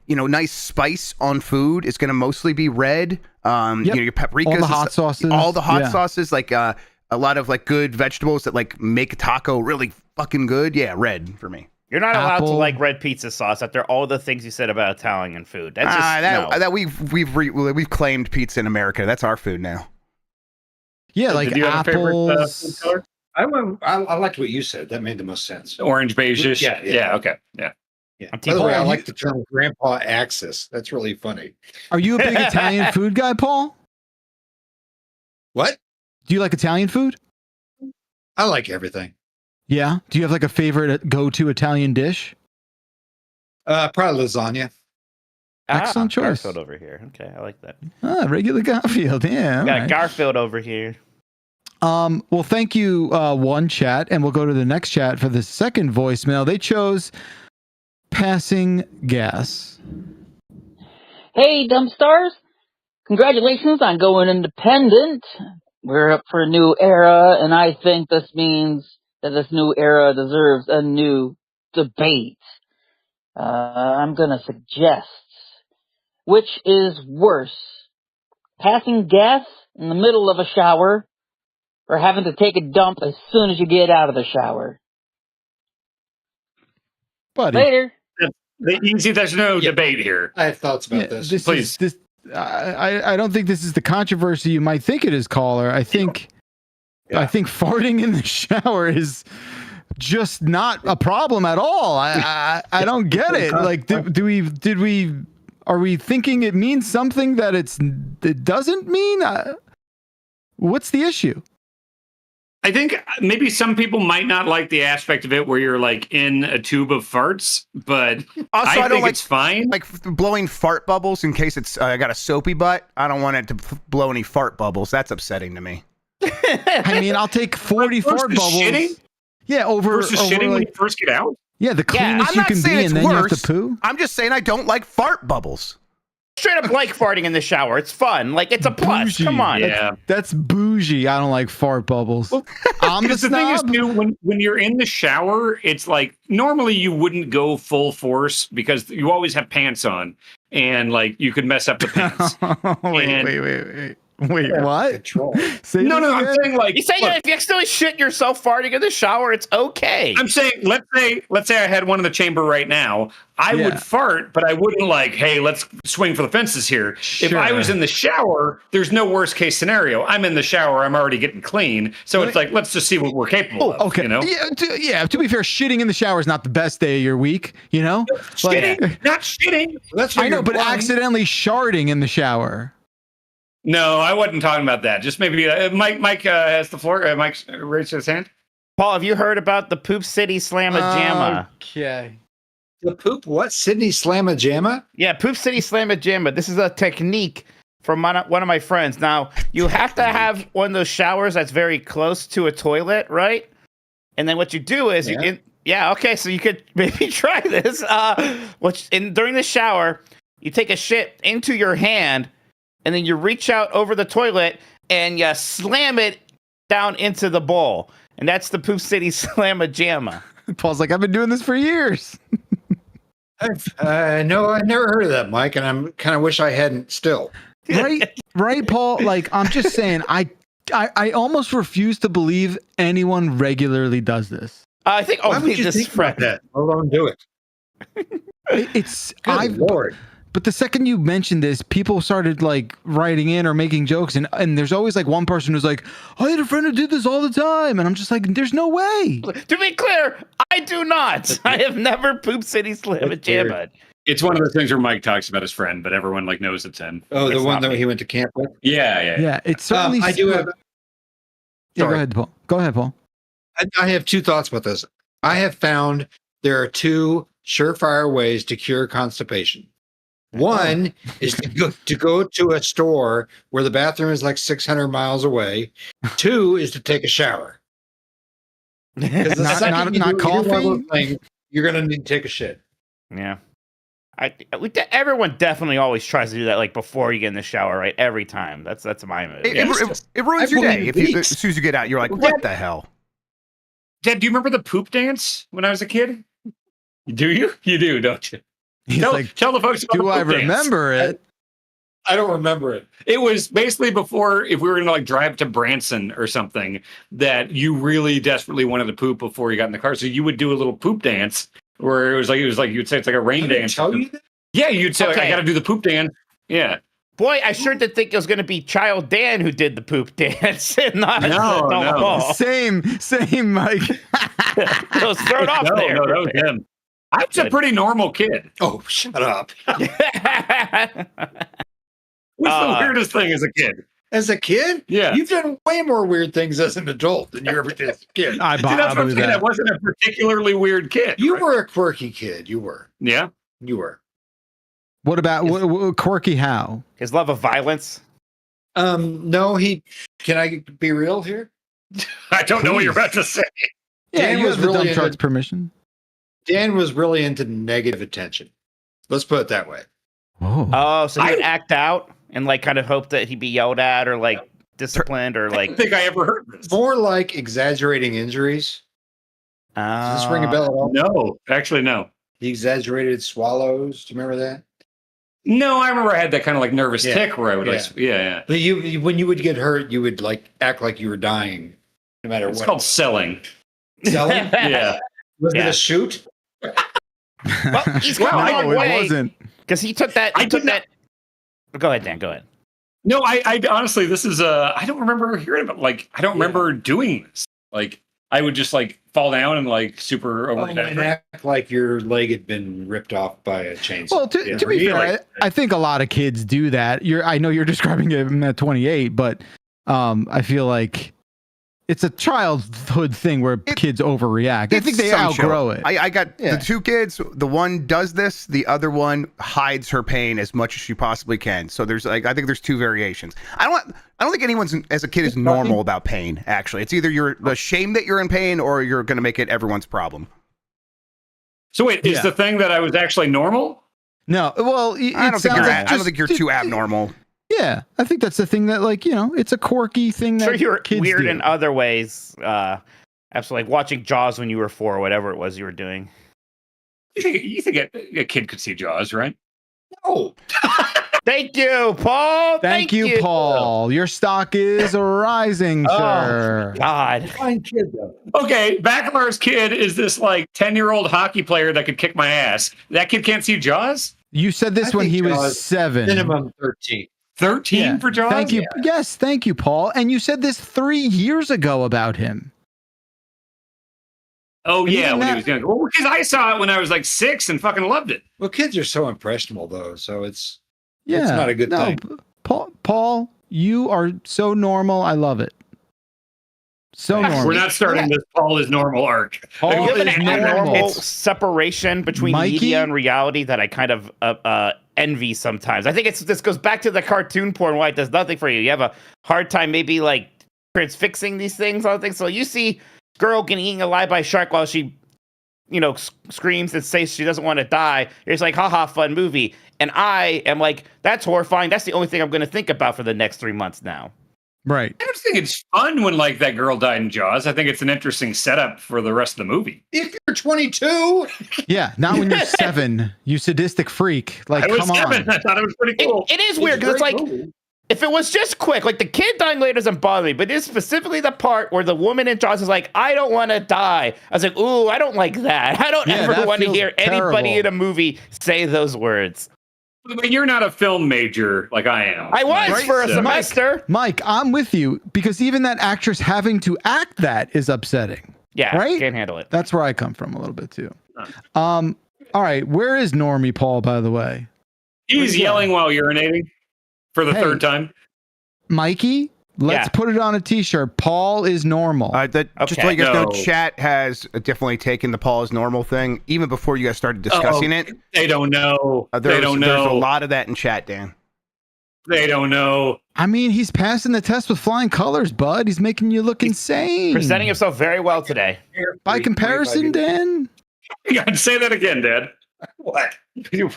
nice spice on food is going to mostly be red. Yep. Your paprikas, All the hot sauces. all the hot Yeah. sauces, like a lot of like good vegetables that like make a taco really fucking good. Yeah, red for me. You're not allowed to Apple. like red pizza sauce after all the things you said about Italian food. That's just no. That we've claimed pizza in America. That's our food now. Yeah, like Did you have a favorite apples. food color? I liked what you said. That made the most sense. Orange beige. Yeah. Okay. Yeah. Yeah. I'm By the way, I Paul, like the term Grandpa Axis. That's really funny. Are you a big Italian food guy, Paul? What? Do you like Italian food? I like everything. Yeah. Do you have like a favorite go-to Italian dish? Probably lasagna. Excellent choice. Garfield over here. Okay, I like that. Regular Garfield. Yeah. all We got right. Garfield over here. Well, thank you, one chat, and we'll go to the next chat for the second voicemail. They chose passing gas. Hey, dump stars. Congratulations on going independent. We're up for a new era, and I think this means that this new era deserves a new debate. I'm gonna suggest, which is worse, passing gas in the middle of a shower or having to take a dump as soon as you get out of the shower? buddy. Later. There's no debate here. I have thoughts about this. Please. I don't think this is the controversy you might think it is, caller. I think farting in the shower is just not a problem at all. I don't get it. Like, are we thinking it means something that it doesn't mean? What's the issue? I think maybe some people might not like the aspect of it where you're like in a tube of farts, but Also, I think it's fine. Like blowing fart bubbles in case it's got a soapy butt. I don't want it to blow any fart bubbles. That's upsetting to me. I mean, I'll take 40 fart bubbles. Shitting? Yeah, over shitting when like, you first get out. Yeah, the cleanest you can be, and then you have to poo. I'm just saying I don't like fart bubbles. Straight up like farting in the shower. It's fun. Like, it's a plus. Bougie. Come on. Yeah. That's bougie. I don't like fart bubbles. Well, I'm the the thing is, snob. too, when you're in the shower, it's like normally you wouldn't go full force because you always have pants on, and like you could mess up the pants. Wait, what? Control. Say No, this I'm again? saying like You say if you accidentally shit yourself farting in the shower, it's okay. I'm saying let's say I had one in the chamber right now. I would fart, but I wouldn't like, hey, let's swing for the fences here. If I was in the shower, there's no worst case scenario. I'm in the shower, I'm already getting clean. So it's like, let's just see what we're capable of. Okay. You know? Yeah, to be fair, shitting in the shower is not the best day of your week, you know? Shitting, not shitting. That's I know, but accidentally sharding in the shower. No, I wasn't talking about that. Just maybe Mike has the floor. Mike raised his hand. Paul, have you heard about the Poop City Slamma Jamma? Okay. The poop? What? Sydney Slamma Jamma? Yeah, Poop City Slamma Jamma. This is a technique from one of my friends. Now, you have to have one of those showers that's very close to a toilet, right? And then what you do is okay, so you could maybe try this. During the shower, you take a shit into your hand, and then you reach out over the toilet and you slam it down into the bowl. And that's the Poop City Slamma Jamma. Paul's like, I've been doing this for years. No, I never heard of that, Mike, and I'm kind of wish I hadn't still. Right, Paul? Like, I'm just saying, I almost refuse to believe anyone regularly does this. I think only this friend. That? Alone do it. Good Lord. But the second you mentioned this, people started like writing in or making jokes, and there's always like one person who's like, I had a friend who did this all the time, and I'm just like, there's no way. To be clear, I do not. I have never Poop City Slamma Jamma. It's one of those things where Mike talks about his friend, but everyone like knows it's him. Oh, It's the one not that me. he went to camp with? Yeah. It's certainly. I do have. Yeah, Sorry. go ahead, Paul. I have two thoughts about this. I have found there are two surefire ways to cure constipation. One is to go to a store where the bathroom is like 600 miles away. Two is to take a shower. Because the second you do either one of those things, you're going to need to take a shit. Yeah. Everyone definitely always tries to do that, like before you get in the shower, right? Every time. That's my move. It ruins your day. As soon as you get out, you're like, what the hell? Dad, do you remember the poop dance when I was a kid? Do you? You do, don't you? Tell the folks about do the I poop dance. remember it? I don't remember it. It was basically before, if we were going to like drive to Branson or something, that you really desperately wanted to poop before you got in the car. So you would do a little poop dance where it was like you'd say it's like a rain dance. Tell you that? Yeah, you'd say like, I got to do the poop dance. Yeah. Boy, I sure did think it was going to be Child Dan who did the poop dance. No. Same, Mike. I was thrown off there. No, that was him. I was a pretty normal kid. Oh, shut up. What's the weirdest thing as a kid? As a kid? Yeah. You've done way more weird things as an adult than you ever did as a kid. I See, that's what I'm saying. I wasn't a particularly weird kid. You were a quirky kid. You were. Yeah. You were. What about quirky how? His love of violence? No, can I be real here? I don't know what you're about to say. Yeah, Dan you was have the really dump truck's into- permission. Dan was really into negative attention. Let's put it that way. Oh, so he would act out and like kind of hope that he'd be yelled at or like disciplined or I like. don't think I ever heard this. More like exaggerating injuries. Does this ring a bell at all? No, actually, no. The exaggerated swallows. Do you remember that? No, I remember I had that kind of like nervous tick where I would Yeah. But when you would get hurt, you would like act like you were dying, no matter It's what. called selling. Selling? Yeah. Was it a shoot? Well, he's come a long No, it way wasn't. because he took that. Go ahead, Dan. Go ahead. No, I honestly, this is I don't remember hearing about I don't remember doing this. Like I would just fall down and super over and act like your leg had been ripped off by a chainsaw. Well, to be fair, I think a lot of kids do that. I know you're describing him at 28, but I feel like it's a childhood thing where kids overreact. I think they outgrow it. I got the two kids. The one does this. The other one hides her pain as much as she possibly can. So there's I think there's two variations. I don't think anyone's as a kid is normal about pain. Actually, it's either you're ashamed that you're in pain or you're going to make it everyone's problem. So wait, is the thing that I was actually normal? No, well, I don't think you're too abnormal. Yeah, I think that's the thing that it's a quirky thing that you're kids weird do. in other ways. Absolutely, like watching Jaws when you were 4, or whatever it was you were doing. You think a kid could see Jaws, right? No. Thank you, Paul. Thank you, Paul. Your stock is rising, sir. God. Fine kid, though. Okay, Baclar's kid is this 10-year-old hockey player that could kick my ass. That kid can't see Jaws? You said this when he was 7. Minimum 13. 13 for Jaws? Thank you. Yeah. Yes, thank you, Paul. And you said this 3 years ago about him. Oh, yeah, when he was young. Well, because I saw it when I was 6 and fucking loved it. Well, kids are so impressionable, though, so it's not a good thing. Paul, you are so normal. I love it. So normal. We're not starting this Paul is normal arc. Paul is normal. Separation between media and reality that I kind of envy sometimes. I think this goes back to the cartoon porn why it does nothing for you. You have a hard time maybe transfixing these things. I think so. You see girl getting eaten alive by a shark while she screams and says she doesn't want to die. You're just haha, fun movie. And I am that's horrifying. That's the only thing I'm going to think about for the next 3 months now. Right. I don't think it's fun when that girl died in Jaws. I think it's an interesting setup for the rest of the movie. If you're 22. Yeah, not when you're 7. You sadistic freak. I was come 7. on. I thought it was pretty cool. It is weird because it's if it was just quick, the kid dying later doesn't bother me, but it's specifically the part where the woman in Jaws is I don't want to die. I was ooh, I don't like that. I don't ever want to hear anybody in a movie say those words. But you're not a film major like I am. I was for a semester. Mike, I'm with you because even that actress having to act that is upsetting. Yeah, right? Can't handle it. That's where I come from a little bit too. All right, where is Normie Paul, by the way? He's yelling while urinating for the third time. Mikey, let's put it on a t-shirt. Paul is normal. Just to let you guys know, chat has definitely taken the Paul is normal thing even before you guys started discussing it. They don't know. They don't know. There's a lot of that in chat, Dan. They don't know. I mean, he's passing the test with flying colors, bud. He's making you look insane. Presenting himself very well today. By comparison, Dan? You got to say that again, Dad. What? He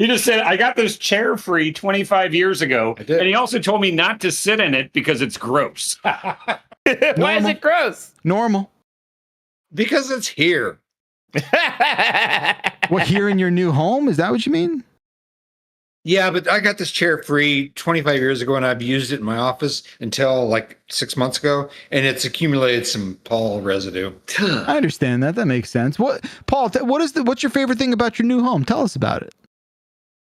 just said, I got this chair free 25 years ago. And he also told me not to sit in it because it's gross. Why is it gross? Normal. Because it's here. What, here in your new home? Is that what you mean? Yeah, but I got this chair free 25 years ago, and I've used it in my office until 6 months ago, and it's accumulated some Paul residue. I understand that. That makes sense. What, Paul? What's your favorite thing about your new home? Tell us about it.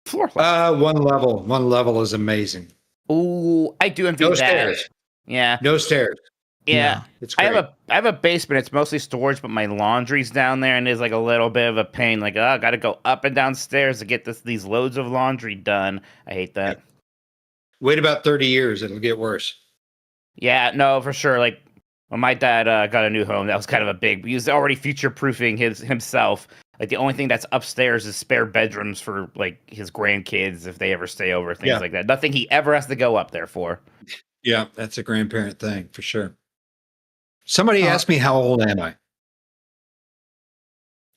Floor plan. One level. One level is amazing. Ooh, I do envy no that. Stairs. Yeah. No stairs. Yeah. It's great. I have a basement. It's mostly storage, but my laundry's down there, and there's a little bit of a pain. I got to go up and down stairs to get these loads of laundry done. I hate that. Wait about 30 years; it'll get worse. Yeah, no, for sure. When my dad got a new home, that was kind of a big. He was already future-proofing himself. The only thing that's upstairs is spare bedrooms for his grandkids if they ever stay over, things like that. Nothing he ever has to go up there for. Yeah, that's a grandparent thing for sure. Somebody asked me how old am I?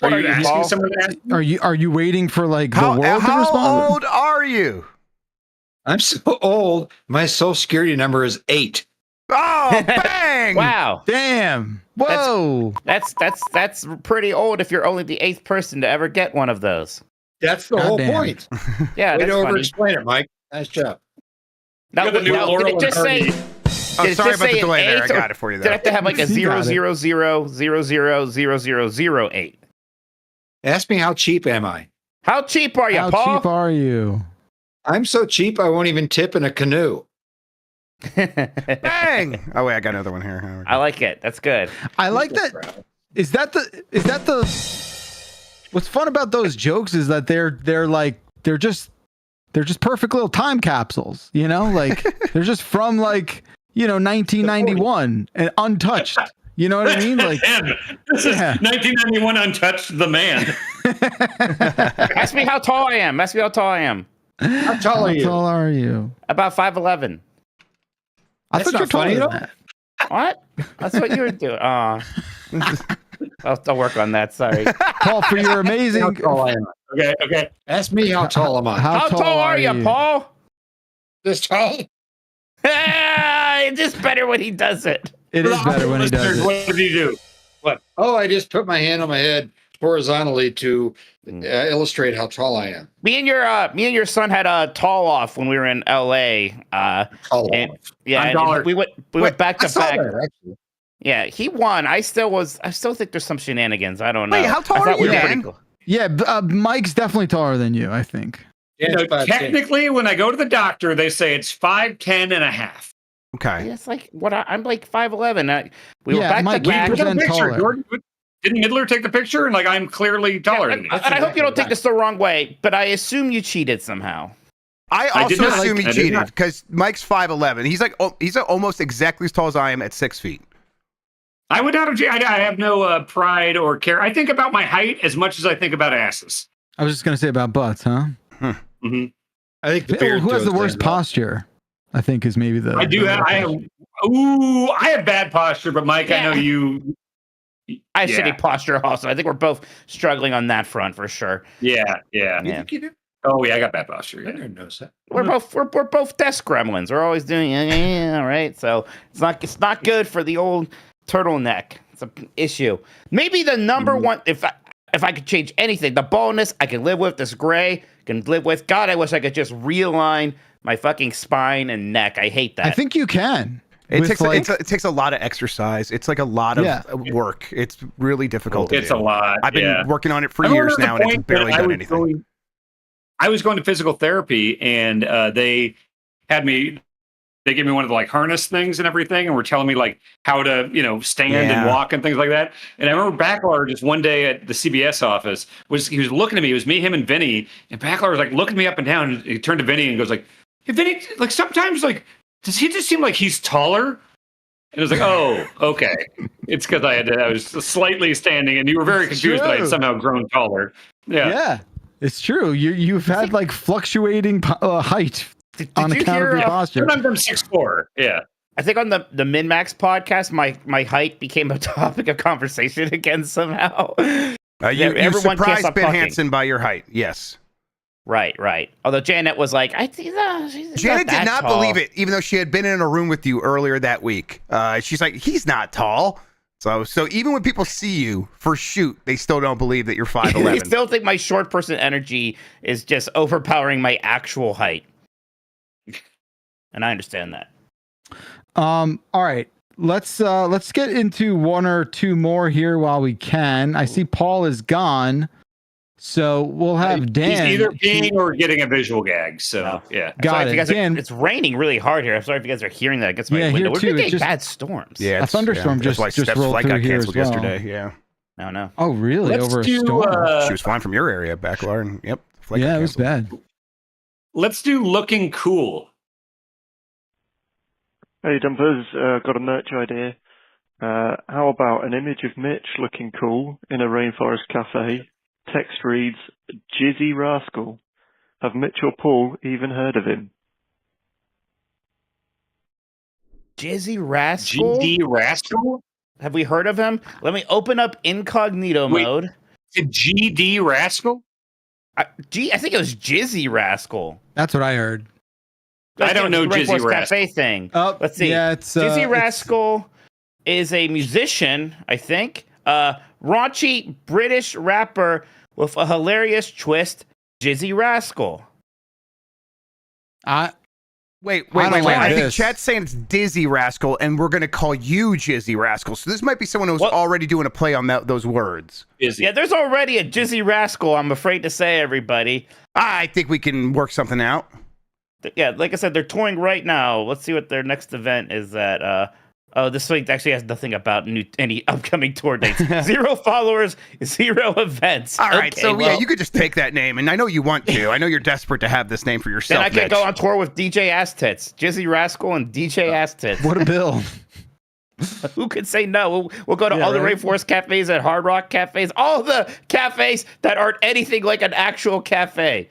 Are you asking someone to ask? Are you waiting for the world to respond? How old are you? I'm so old. My social security number is 8. Oh, bang! Wow. Damn. Whoa. That's pretty old if you're only the 8th person to ever get one of those. That's the whole point. Yeah, way that's to funny. over-explain it, Mike. Nice job. Now, Did it just say? Oh, sorry about the delay there. I got it for you, though. Did it have to have a 000000008? Ask me how cheap am I? How cheap are you, How Paul? cheap are you? I'm so cheap I won't even tip in a canoe. Bang! Oh wait, I got another one here. I like it. That's good. I like that. Is that the? What's fun about those jokes is that they're just perfect little time capsules. You know, like they're just from 1991 and untouched. You know what I mean? Like this is 1991 Untouched, the man. Ask me how tall I am. Ask me how tall I am. How tall are you? How tall are you? About 5'11". I thought you were taller than that. What? That's what you were doing. I'll work on that. Sorry. Paul, for your amazing. How tall am I? Okay. Ask me how tall am I? How tall are you, Paul? This tall? It's just better when he does it. It is better when he does it. What did he do? What? Oh, I just put my hand on my head horizontally to illustrate how tall I am. Me and your son had a tall off when we were in LA. Tall and, off. yeah, and we went back to back. Yeah, he won. I still think there's some shenanigans. I don't know. Wait, how tall are you, Dan? Cool. Yeah, Mike's definitly taller than you, I think. Yeah, technically, when I go to the doctor, they say it's 5'10" and a half. Okay. Yeah, it's like I'm like 5'11". We were back Mike, to back. we present taller. Jordan, didn't Midler take the picture? And I'm clearly taller than you. And I hope you don't take this the wrong way, but I assume you cheated somehow. I also assume he cheated not. because Mike's 5'11". He's almost exactly as tall as I am at 6 feet. I would not have. I have no pride or care. I think about my height as much as I think about asses. I was just gonna say about butts, huh? Mm-hmm. I think the beard who has the goes worst down. posture? I think is maybe the. I do. I have bad posture, but Mike, I know you. I have shitty posture also. I think we're both struggling on that front for sure. Yeah. You think you do? Oh yeah, I got bad posture. I Yeah. didn't notice that. We're both desk gremlins. We're always doing right. So it's not good for the old turtleneck. It's an issue. Maybe the number one, if I could change anything, the baldness I can live with. This gray can live with. God, I wish I could just realign my fucking spine and neck. I hate that. I think you can. It takes a lot of exercise. It's like a lot of work. It's really difficult to do. It's a lot. I've been working on it for years now, and it's barely done anything. I was going to physical therapy, and they gave me one of the harness things and everything, and were telling me how to stand and walk and things like that. And I remember Backlar just one day at the CBS office he was looking at me. It was me, him, and Vinny, and Backlar was looking me up and down. And he turned to Vinny and goes "Hey Vinny, sometimes does he just seem like he's taller?" And I was like, "Oh, okay. It's because I was slightly standing, and you were very confused that I had somehow grown taller." Yeah, it's true. You've had fluctuating height on account of your posture. Sometimes I'm 6'4". Yeah. I think on the Min-Max podcast, my height became a topic of conversation again somehow. You surprised Ben Hansen by your height. Yes. Right. Although Janet was like, Janet did not believe it, even though she had been in a room with you earlier that week. She's like, he's not tall. So even when people see you for shoot, they still don't believe that you're 5'11". They still think my short person energy is just overpowering my actual height. And I understand that. All right. Let's get into one or two more here while we can. I see Paul is gone. So we'll have Dan. He's either peeing or getting a visual gag. So yeah, got it. Dan, it's raining really hard here. I'm sorry if you guys are hearing that against my window. We're getting bad storms. Yeah, a thunderstorm just rolled through here as well. Yesterday. Yeah. No. Oh, really? Over a storm? She was flying from your area, Backlar, and yep. Yeah, it was bad. Let's do looking cool. Hey, Dumpers, got a merch idea. How about an image of Mitch looking cool in a rainforest cafe? Text reads, Jizzy Rascal. Have Mitch or Paul even heard of him? Jizzy Rascal? GD Rascal? Have we heard of him? Let me open up incognito mode. GD Rascal? I think it was Jizzy Rascal. That's what I heard. I don't know Jizzy Rascal. Cafe thing. Oh, let's see. Yeah, it's Jizzy Rascal is a musician, I think. Raunchy British rapper with a hilarious twist. Jizzy Rascal. Wait. I don't like I think this. chat's saying it's Dizzy Rascal, and we're going to call you Jizzy Rascal. So this might be someone who's already doing a play on those words. Yeah, there's already a Jizzy Rascal, I'm afraid to say, everybody. I think we can work something out. Yeah, like I said, they're touring right now. Let's see what their next event is at. This week actually has nothing about any upcoming tour dates. 0 followers, 0 events. All right, okay, so well, you could just take that name, and I know you want to. I know you're desperate to have this name for yourself. then I can Mitch. go on tour with DJ Ass Tits, Jizzy Rascal, and DJ Ass Tits. What a bill. Who could say no? We'll go to all the Rainforest cafes and Hard Rock cafes, all the cafes that aren't anything like an actual cafe.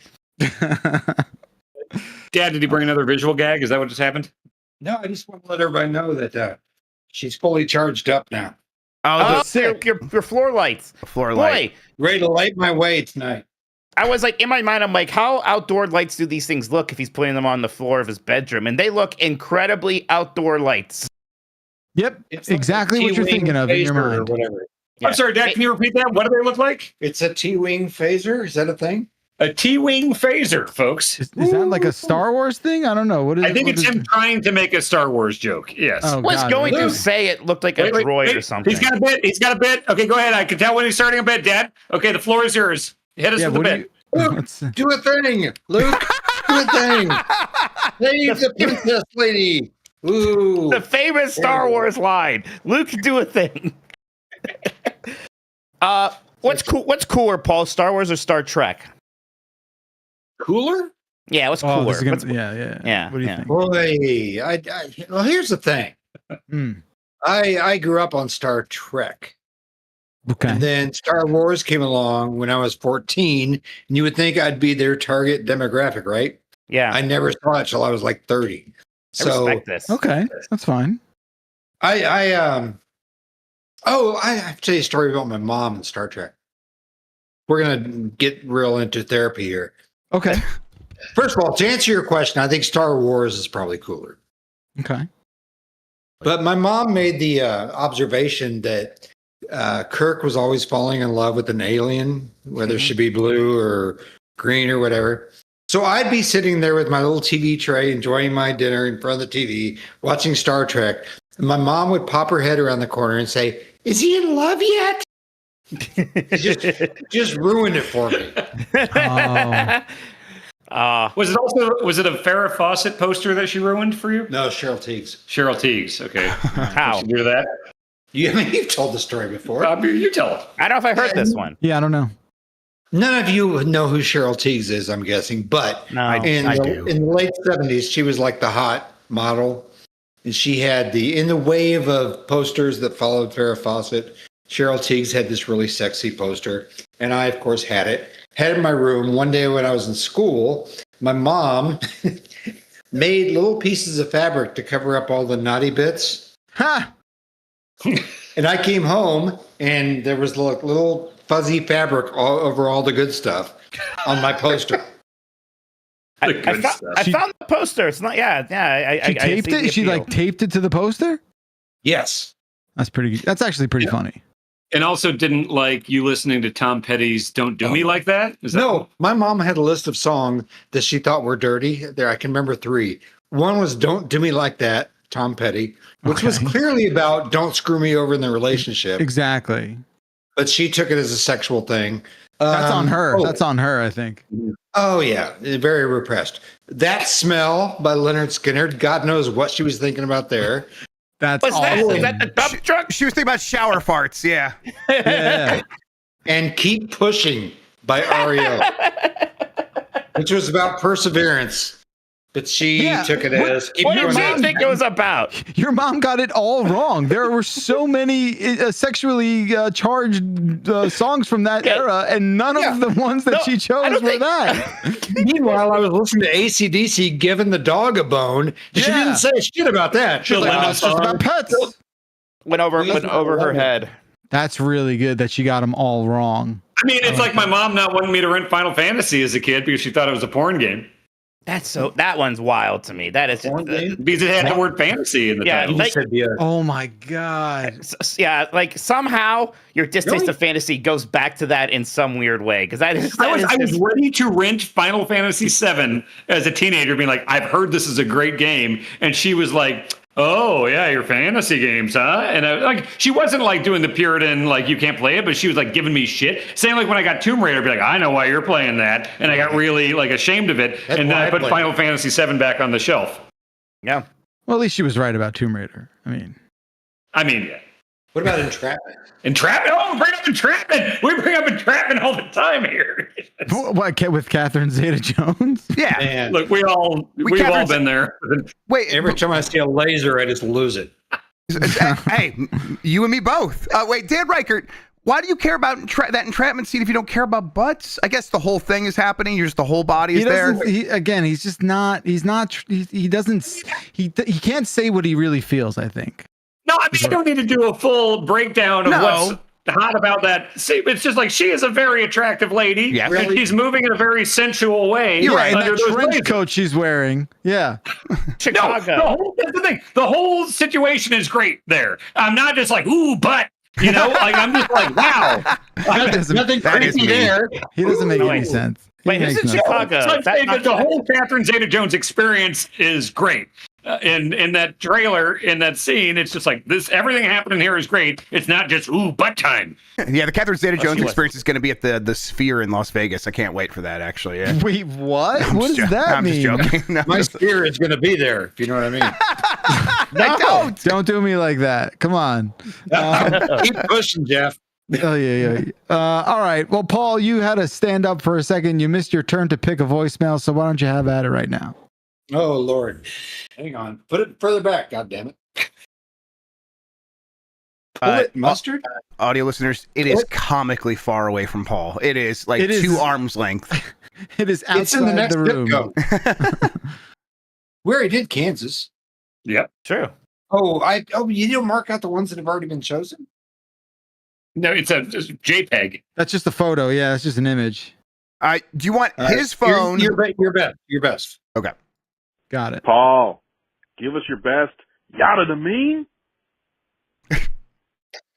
Dad, did he bring another visual gag? Is that what just happened? No, I just want to let everybody know that she's fully charged up now. Oh, your floor lights. Floor light. Boy, Ready to light my way tonight. I was like, in my mind, I'm like, how outdoor lights do these things look if he's putting them on the floor of his bedroom? And they look incredibly outdoor lights. Yep, It's exactly like a what you're thinking of in your T-wing phaser or mind. whatever. Yeah. I'm sorry, Dad, can you repeat that? What do they look like? It's a T-wing phaser. Is that a thing? A T-wing phaser, folks. Is that like a Star Wars thing? I don't know. What is? I think what it's is him it? trying to make a Star Wars joke. Yes. Oh, Was God, going to really? say it looked like a droid or something. He's got a bit. He's got a bit. Okay, go ahead. I can tell when he's starting a bit, Dad. Okay, the floor is yours. Hit us with the what do bit. you- Do a thing, Luke. Do a thing. Save the princess lady. Ooh. The famous Star Wars line. Luke, do a thing. What's cool? What's cooler, Paul? Star Wars or Star Trek? Cooler? Yeah, what's Oh, cooler? this is gonna, What's- yeah. What do you yeah. think? Boy, well, here's the thing. Mm, I grew up on Star Trek. okay. And then Star Wars came along when I was 14, and you would think I'd be their target demographic, right? Yeah, I never saw it till I was like 30. I So respect this. Okay, that's fine. I have to tell you a story about my mom and Star Trek. We're gonna get real into therapy here. Okay. First of all, to answer your question, I think Star Wars is probably cooler. Okay. But my mom made the observation that Kirk was always falling in love with an alien, whether it should be blue or green or whatever. So I'd be sitting there with my little TV tray, enjoying my dinner in front of the TV, watching Star Trek. And my mom would pop her head around the corner and say, "Is he in love yet?" just ruined it for me. Was it a Farrah Fawcett poster that she ruined for you? No, Cheryl Teagues. Cheryl Teagues. Okay. How? Did she do that? You've told the story before. You tell it. I don't know if I heard this one. Yeah, I don't know. None of you know who Cheryl Teagues is, I'm guessing, but No, I in do. the late 70s, she was like the hot model. And she had in the wave of posters that followed Farrah Fawcett, Cheryl Teagues had this really sexy poster. And I, of course, had it in my room. One day when I was in school, my mom made little pieces of fabric to cover up all the naughty bits. Ha! And I came home and there was like little fuzzy fabric all over all the good stuff on my poster. I found the poster. It's not. Yeah. She taped it. She like taped it to the poster. Yes. That's pretty. That's actually pretty funny. And also didn't like you listening to Tom Petty's "Don't Do Me Like That." Is that No, my mom had a list of songs that she thought were dirty. There, I can remember 3. One was "Don't Do Me Like That," Tom Petty, which was clearly about don't screw me over in the relationship. Exactly. But she took it as a sexual thing. That's on her. Oh, That's on her, I think. Oh yeah, very repressed. That Smell by Leonard Skinner. God knows what she was thinking about there. That's What's that? awesome. Is that the dump truck? She was thinking about shower farts. Yeah. Yeah. And Keep Pushing by REO, which was about perseverance. But she took it as keep What did going you on. think it was about? Your mom got it all wrong. There were so many sexually charged songs from that era, and none of the ones that she chose were that. Meanwhile, I was listening to AC/DC giving the dog a bone. She didn't say shit about that. She was like, It's just about pets. Went over her head. That's really good that she got them all wrong. I mean, it's like my mom not wanting me to rent Final Fantasy as a kid because she thought it was a porn game. That one's wild to me. That is just, because it had the word fantasy in the title. Like, oh my god. Yeah, like somehow your distaste of fantasy goes back to that in some weird way. Because I was ready to rent Final Fantasy VII as a teenager, being like, I've heard this is a great game, and she was like, oh yeah, your fantasy games, huh? And like, she wasn't like doing the Puritan, like you can't play it, but she was like giving me shit, saying like when I got Tomb Raider, I'd be like, I know why you're playing that, and I got really like ashamed of it, and then I put Final Fantasy VII back on the shelf. Yeah. Well, at least she was right about Tomb Raider. I mean, yeah. What about Entrapment? Entrapment? Oh, bring up Entrapment. We bring up Entrapment all the time here. What with Catherine Zeta-Jones? Yeah. Man. Look, we've all been there. Wait, every time I see a laser, I just lose it. Hey, you and me both. Wait, Dan Reichert, why do you care about that entrapment scene if you don't care about butts? I guess the whole thing is happening. You're just the whole body is there. He can't say what he really feels, I think. No, I mean, you don't need to do a full breakdown of what's hot about that. See, it's just like she is a very attractive lady. Yeah, and she's moving in a very sensual way. You're right. And that trench coat she's wearing. Yeah. Chicago. No, that's the thing. The whole situation is great there. I'm not just like, ooh, but. You know, like I'm just like, wow. Nothing crazy there. He doesn't make any sense. Wait, who's in Chicago? So I'm saying that the whole Catherine Zeta-Jones experience is great. In that trailer, in that scene, it's just like this. Everything happening here is great. It's not just butt time. Yeah, the Catherine Zeta-Jones experience is going to be at the Sphere in Las Vegas. I can't wait for that. Actually, yeah. Wait, what? What does that mean? I'm just joking. No, My Sphere is going to be there. If you know what I mean. Don't do me like that. Come on. Keep pushing, Jeff. Oh yeah. All right. Well, Paul, you had to stand up for a second. You missed your turn to pick a voicemail, so why don't you have at it right now? Oh Lord, hang on. Put it further back. God damn it. Mustard. Audio listeners, it is comically far away from Paul. It is like 2 arms length. It is outside it's in the next room. We already did Kansas. Yep, true. You didn't mark out the ones that have already been chosen. No, it's a JPEG. That's just a photo. Yeah, it's just an image. Do you want his phone? Your best. Okay. Got it. Paul, give us your best. Yada the mean.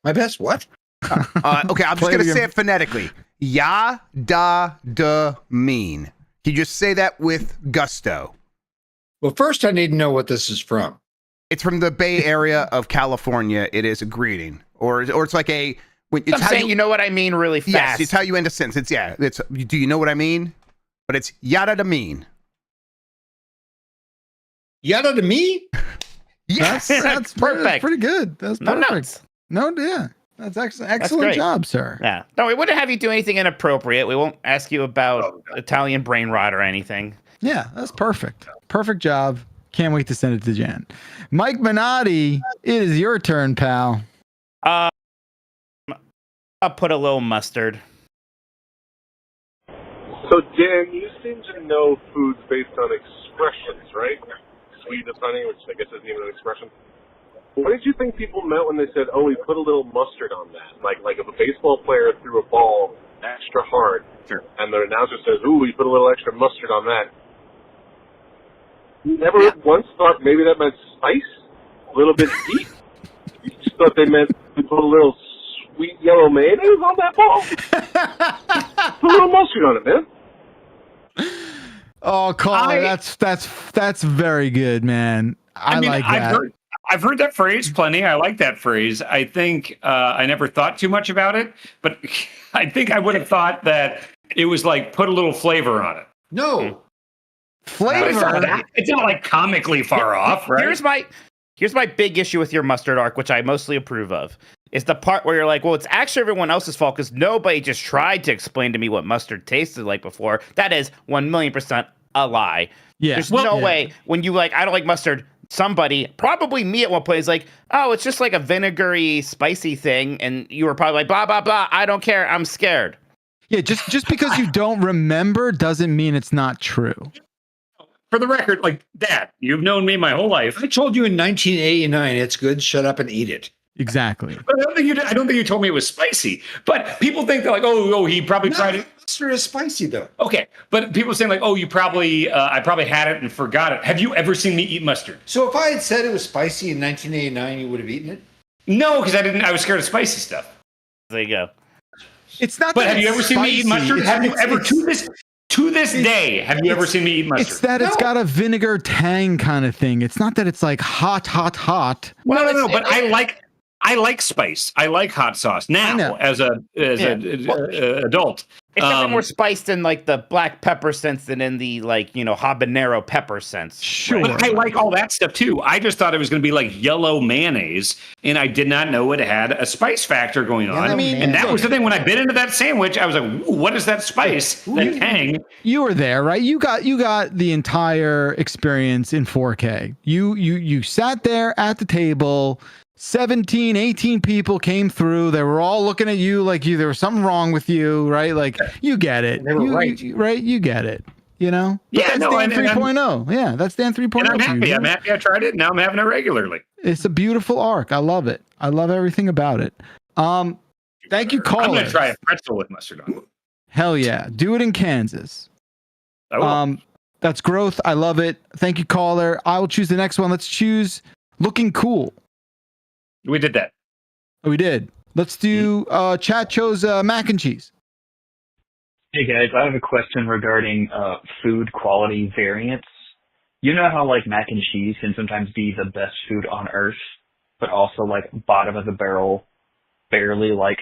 My best what? Okay, I'm just going to say it phonetically. Ya da da mean. Can you just say that with gusto? Well, first I need to know what this is from. It's from the Bay Area of California. It is a greeting, or it's like a. I'm saying you know what I mean really fast. Yes, it's how you end a sentence. It's do you know what I mean? But it's yada da mean. Yada to me? Yes, that's perfect. That's pretty good. That's perfect. No, yeah. That's excellent job, sir. Yeah. No, we wouldn't have you do anything inappropriate. We won't ask you about Italian brain rot or anything. Yeah, that's perfect. Perfect job. Can't wait to send it to Jan. Mike Minotti, it is your turn, pal. I'll put a little mustard. So, Dan, you seem to know foods based on expressions, right? Sweetness, honey, which I guess isn't even an expression. What did you think people meant when they said, "Oh, we put a little mustard on that"? Like if a baseball player threw a ball extra hard, and the announcer says, "Ooh, we put a little extra mustard on that." You never once thought maybe that meant spice, a little bit sweet. You just thought they meant we put a little sweet yellow mayonnaise on that ball. Put a little mustard on it, man. Oh, caller, that's very good, man. I mean, like that. I've heard that phrase plenty. I like that phrase. I think I never thought too much about it, but I think I would have thought that it was like put a little flavor on it. No. Flavor? It's not like comically far off, right? Here's my big issue with your mustard arc, which I mostly approve of. Is the part where you're like, well, it's actually everyone else's fault because nobody just tried to explain to me what mustard tasted like before. That is 1,000,000% a lie. Yeah. There's no way when you like, I don't like mustard. Somebody, probably me at one point, is like, oh, it's just like a vinegary, spicy thing. And you were probably like, blah, blah, blah. I don't care. I'm scared. Yeah, just because you don't remember doesn't mean it's not true. For the record, like, Dad, you've known me my whole life. I told you in 1989, it's good. Shut up and eat it. Exactly. But I don't think you told me it was spicy. But people think they're like, oh, he probably tried it. Mustard is spicy though. Okay, but people saying like, oh, you probably, I probably had it and forgot it. Have you ever seen me eat mustard? So if I had said it was spicy in 1989, you would have eaten it? No, because I didn't. I was scared of spicy stuff. There you go. It's not. But that have you it's ever seen me eat spicy. mustard? Have you ever to this day? Have you ever seen me eat mustard? It's that it's got a vinegar tang kind of thing. It's not that it's like hot. No. But I like spice. I like hot sauce now as an adult. It's definitely more spiced than like the black pepper sense than in the habanero pepper sense. Sure. But I like all that stuff too. I just thought it was going to be like yellow mayonnaise, and I did not know it had a spice factor going on. And that was the thing. When I bit into that sandwich, I was like, "Ooh, what is that spice? That tang?" You were there, right? You got the entire experience in 4K. You sat there at the table. 17, 18 people came through. They were all looking at you like there was something wrong with you, right? Like, you get it. They were right. You get it. You know? Yeah, that's Dan 3.0. Yeah, that's Dan 3.0. And I'm happy. I'm happy I tried it. Now I'm having it regularly. It's a beautiful arc. I love it. I love everything about it. Thank you, caller. I'm going to try a pretzel with mustard on it. Hell yeah. Do it in Kansas. That's growth. I love it. Thank you, caller. I will choose the next one. Let's choose looking cool. We did that. Oh, we did. Let's do chat chose mac and cheese. Hey guys, I have a question regarding food quality variance. You know how like mac and cheese can sometimes be the best food on earth, but also like bottom of the barrel, barely like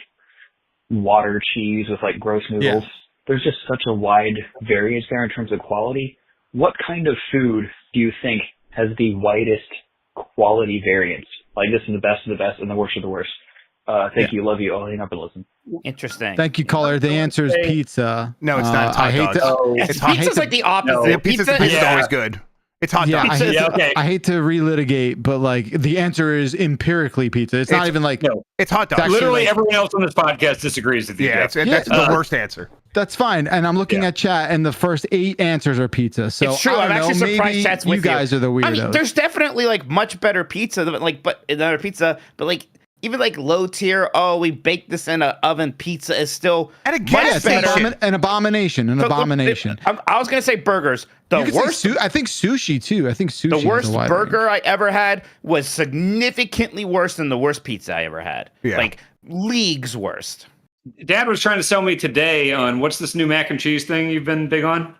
water cheese with like gross noodles. Yeah. There's just such a wide variance there in terms of quality. What kind of food do you think has the widest quality variance? Like this is the best of the best and the worst of the worst. Thank you. Love you. I'll hang up and listen. Interesting. Thank you, caller. The answer is pizza. No, it's not. It's hot dogs. Pizza's like the opposite. No. Pizza's always good. It's hot dogs. I hate to relitigate, but like the answer is empirically pizza. It's not even like it's hot dogs. Literally everyone else on this podcast disagrees with you. Yeah, that's the worst answer. That's fine. And I'm looking at chat, and the first 8 answers are pizza. So it's true. I'm actually surprised chat's with you guys are the weirdos. I mean, there's definitely like much better pizza, but even like low tier. Oh, we baked this in an oven. Pizza is still at a gas station. An abomination. I was gonna say burgers. The worst. I think sushi too. I think sushi. The worst burger I ever had was significantly worse than the worst pizza I ever had. Yeah. Like leagues worst. Dad was trying to sell me today on what's this new mac and cheese thing you've been big on?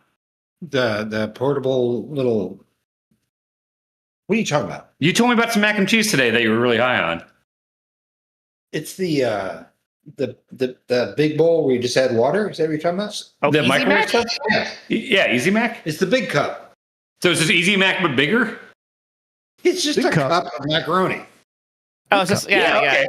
The portable little. What are you talking about? You told me about some mac and cheese today that you were really high on. It's the big bowl where you just add water. Is that what you're talking about? Oh, the Easy microwave Mac? stuff? Yeah, Easy Mac. It's the big cup. So is this Easy Mac but bigger? It's just big a cup of macaroni. Oh, it's just okay.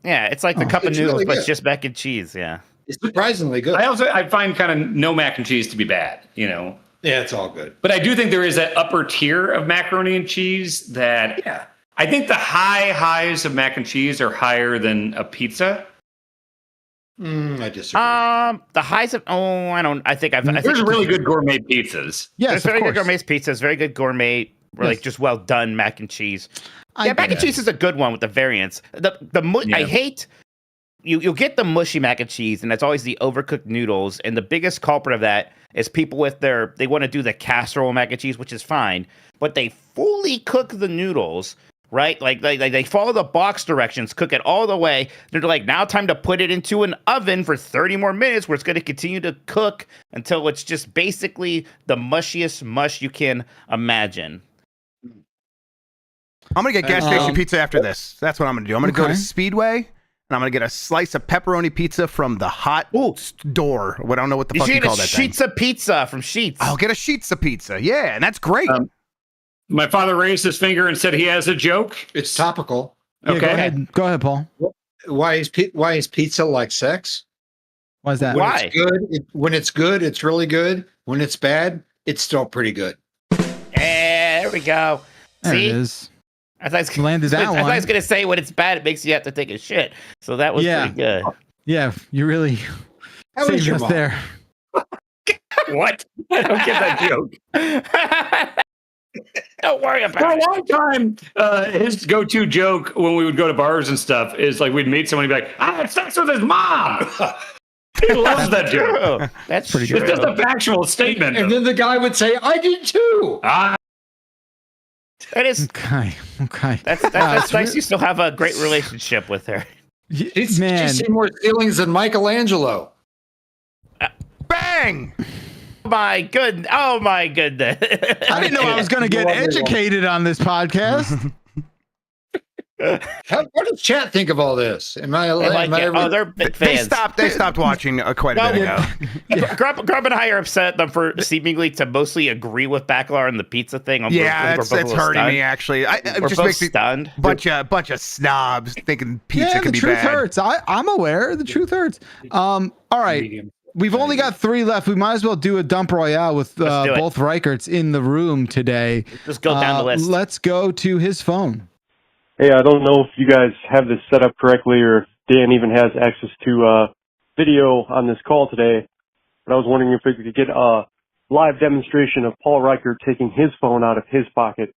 Yeah, it's like the cup of noodles, really but it's just mac and cheese. Yeah, it's surprisingly good. I find kind of no mac and cheese to be bad. Yeah, it's all good. But I do think there is that upper tier of macaroni and cheese that I think the highs of mac and cheese are higher than a pizza. I disagree. The highs of I think there's really good gourmet pizzas. Yes, there's very good gourmet pizzas, very good gourmet, like just well done mac and cheese. Mac and cheese is a good one with the variants. I hate you'll get the mushy mac and cheese, and that's always the overcooked noodles. And the biggest culprit of that is people with they want to do the casserole mac and cheese, which is fine, but they fully cook the noodles. Right? Like they follow the box directions, cook it all the way. They're like, now time to put it into an oven for 30 more minutes where it's going to continue to cook until it's just basically the mushiest mush you can imagine. I'm going to get gas station pizza after this. That's what I'm going to do. I'm going to go to Speedway, and I'm going to get a slice of pepperoni pizza from the hot door. I don't know what the fuck you call that thing. Sheets of pizza from Sheets. I'll get a Sheets of pizza. Yeah, and that's great. My father raised his finger and said he has a joke. It's topical. Okay. Go ahead, Paul. Why is pizza like sex? Why is that? Why? When it's good, it's really good. When it's bad, it's still pretty good. There we go. There See? it is. I thought Landed that one. I was going to say when it's bad, it makes you have to take a shit. So that was pretty good. Yeah, you really saved us there. What? I don't get that joke. Don't worry For about a it. long time, his go-to joke when we would go to bars and stuff is like we'd meet someone and be like, "I had sex with his mom." He loves that joke. True. That's pretty true. It's just a factual statement. And then the guy would say, "I did too." Ah, That is. Okay. That's nice. You still have a great relationship with her. She's Man, seen more ceilings than Michelangelo. Bang! Oh my goodness! Oh my goodness! I didn't know I was going to get educated on this podcast. What does chat think of all this? Am I? They're big fans. They stopped watching quite a bit ago. Grub and I are upset them for seemingly to mostly agree with Backlar and the pizza thing. Yeah, we're that's hurting me actually. It We're just both makes me stunned. bunch of snobs thinking pizza Yeah, can the be truth bad. hurts. I'm aware. The truth hurts. All right. We've only got 3 left. We might as well do a dump royale with Let's do it. both Reicherts in the room today. Just go down the list. Let's go to his phone. Hey, I don't know if you guys have this set up correctly or if Dan even has access to video on this call today, but I was wondering if we could get a live demonstration of Paul Reichert taking his phone out of his pocket,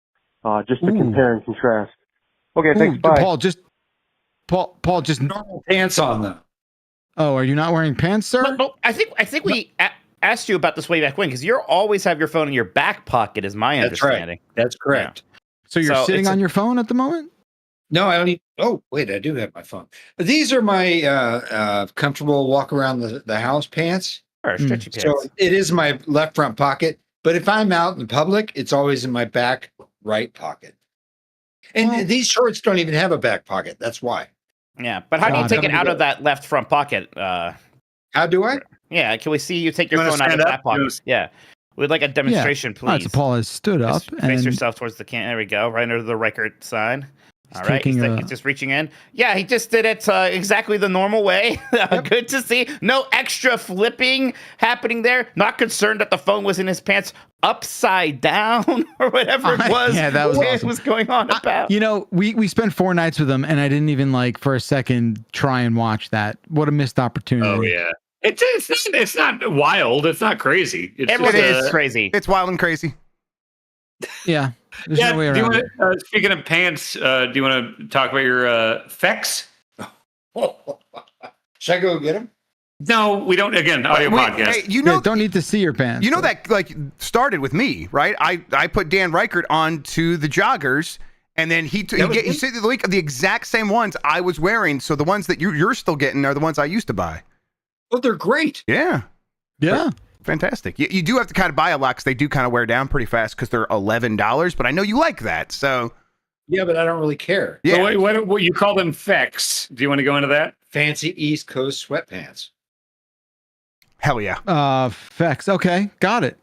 just to compare and contrast. Okay, thanks, bye. Paul, just normal pants on them. Oh, are you not wearing pants, sir? No, I think we asked you about this way back when, because you always have your phone in your back pocket, is my understanding. That's correct. So you're sitting on your phone at the moment? No, I don't need. Oh, wait, I do have my phone. These are my comfortable walk around the house pants. Or stretchy pants. So it is my left front pocket, but if I'm out in public, it's always in my back right pocket. And these shorts don't even have a back pocket. That's why. Yeah, but how do you take it out of that left front pocket? How do I? Yeah, can we see you take your You wanna phone out of stand that up? pocket? Yeah. We'd like a demonstration, All right, please. so Paul has stood up Just face and yourself towards the can. There we go, right under the Reichert sign. All right, taking he's just reaching in. Yeah, he just did it exactly the normal way. Good to see. No extra flipping happening there. Not concerned that the phone was in his pants upside down or whatever it was. Yeah, that was what awesome. was going on about. You know, we spent 4 nights with him, and I didn't even for a second try and watch that. What a missed opportunity! Oh yeah, it's not wild. It's not crazy. It's It is crazy. It's wild and crazy. Yeah, there's no way around it. Speaking of pants, do you want to talk about your fex? Should I go get them? No, we don't. Again, audio podcast. Hey, you know, don't need to see your pants. You know that started with me, right? I put Dan Reichert onto the joggers, and then he sent the link of the exact same ones I was wearing. So the ones that you're still getting are the ones I used to buy. Oh, they're great. Yeah. Yeah. Fantastic. You do have to kind of buy a lot because they do kind of wear down pretty fast because they're $11. But I know you like that, so yeah. But I don't really care. Yeah. So what you call them fex? Do you want to go into that? Fancy East Coast sweatpants. Hell yeah. Fex. Okay, got it.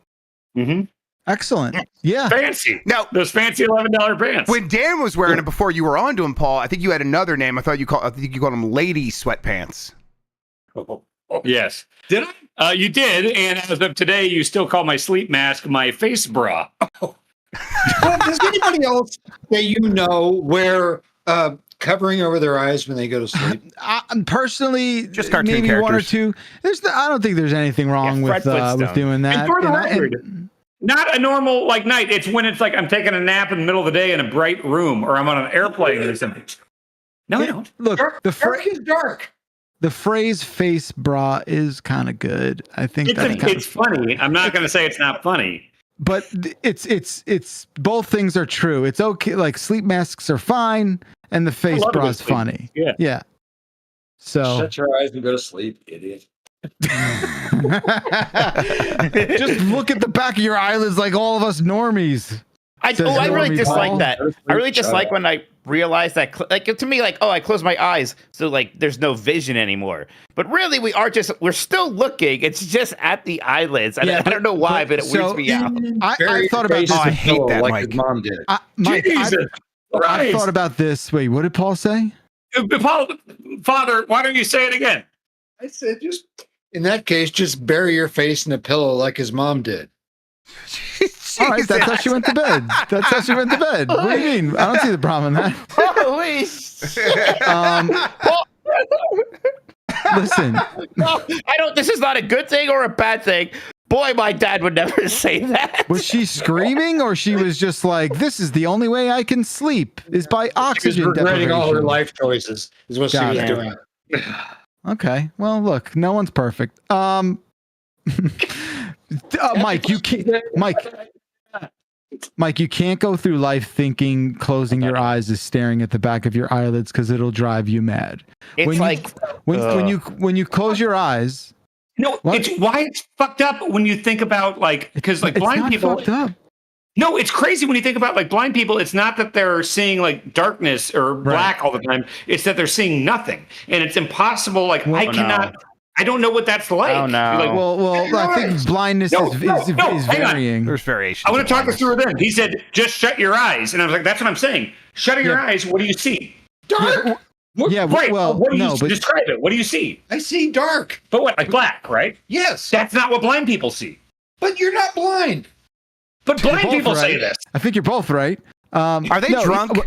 Mm-hmm. Excellent. Yeah. Fancy. Now those fancy $11 pants. When Dan was wearing it before you were on to him, Paul, I think you had another name. I think you called them lady sweatpants. Yes. Did I? You did, and as of today, you still call my sleep mask my face bra. Does anybody else that you know wear covering over their eyes when they go to sleep? Personally, just cartoon maybe characters. 1 or 2. I don't think there's anything wrong with doing that. And for the record, not a normal night. It's when it's like I'm taking a nap in the middle of the day in a bright room, or I'm on an airplane or something. No, I don't. Look, dark is dark. The phrase "face bra" is kind of good. I think it's funny. I'm not going to say it's not funny. But it's both things are true. It's okay. Like sleep masks are fine, and the face bra is funny. Yeah. So shut your eyes and go to sleep, idiot. Just look at the back of your eyelids like all of us normies. I really dislike that. I really dislike when I realize that, to me, I close my eyes, so there's no vision anymore. But really, we're still looking. It's just at the eyelids. I don't know why, but it weirds me out. I thought about this. I hate that, like Mike. his mom did. Mike, I thought about this. Wait, what did Paul say? Paul, Father, why don't you say it again? I said, just in that case, just bury your face in a pillow like his mom did. All right, that's how she went to bed. That's how she went to bed. What do you mean? I don't see the problem in that. Holy Listen. No, I don't. This is not a good thing or a bad thing. Boy, my dad would never say that. Was she screaming, or she was just like, "This is the only way I can sleep is by oxygen She was regretting all her deprivation." life choices. Is what she was doing. Okay. Well, look, no one's perfect. Mike, you can't. Mike, you can't go through life thinking closing your eyes is staring at the back of your eyelids because it'll drive you mad. It's when you close your eyes. No, it's why it's fucked up when you think about because blind people. Fucked up. No, it's crazy when you think about blind people. It's not that they're seeing darkness or black all the time. It's that they're seeing nothing, and it's impossible. I cannot. I don't know what that's like. Oh no. Well, I think blindness is varying. There's variations. I want to talk this through with him. He said, "Just shut your eyes," and I was like, "That's what I'm saying. Shutting your eyes. What do you see? Dark." Yeah, right. well, what do you but describe it? What do you see? I see dark. But what? Like black, right? Yes. That's not what blind people see. But you're not blind. But blind people say this. I think you're both right. Are they drunk?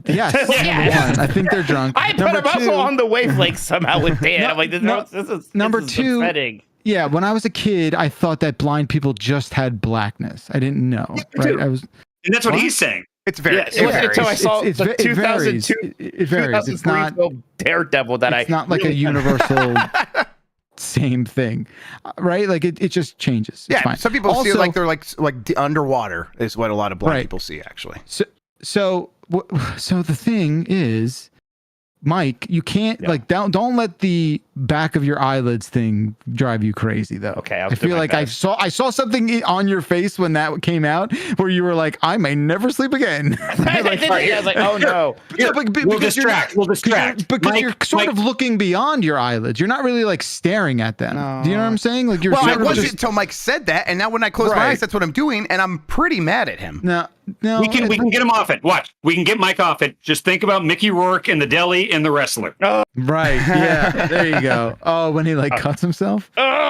Yes. Number one, I think they're drunk. But I'm also on the wavelength somehow with Dan. I'm like, this is number this is two. upsetting. Yeah, when I was a kid, I thought that blind people just had blackness. I didn't know. Right? And that's what he's saying. It's very. It varies. Until I saw the 2002. It varies. It's not Daredevil that it's not like a universal same thing, right? Like it just changes. It's fine. Some people see it Also- like they're like underwater is what a lot of blind people see actually. So the thing is, Mike, you can't don't let the back of your eyelids thing drive you crazy though. Okay, I feel like I saw something on your face when that came out where you were like, I may never sleep again. I was like, oh no. We'll distract. Because you're sort of looking beyond your eyelids. You're not really staring at them. Do you know what I'm saying? Like you're. Well, I sort of wasn't just- until Mike said that, and now when I close my eyes, that's what I'm doing, and I'm pretty mad at him. No, we can get him off it. Watch. We can get Mike off it. Just think about Mickey Rourke in the deli and the wrestler. Right. Yeah. There you go. Oh, when he cuts himself. I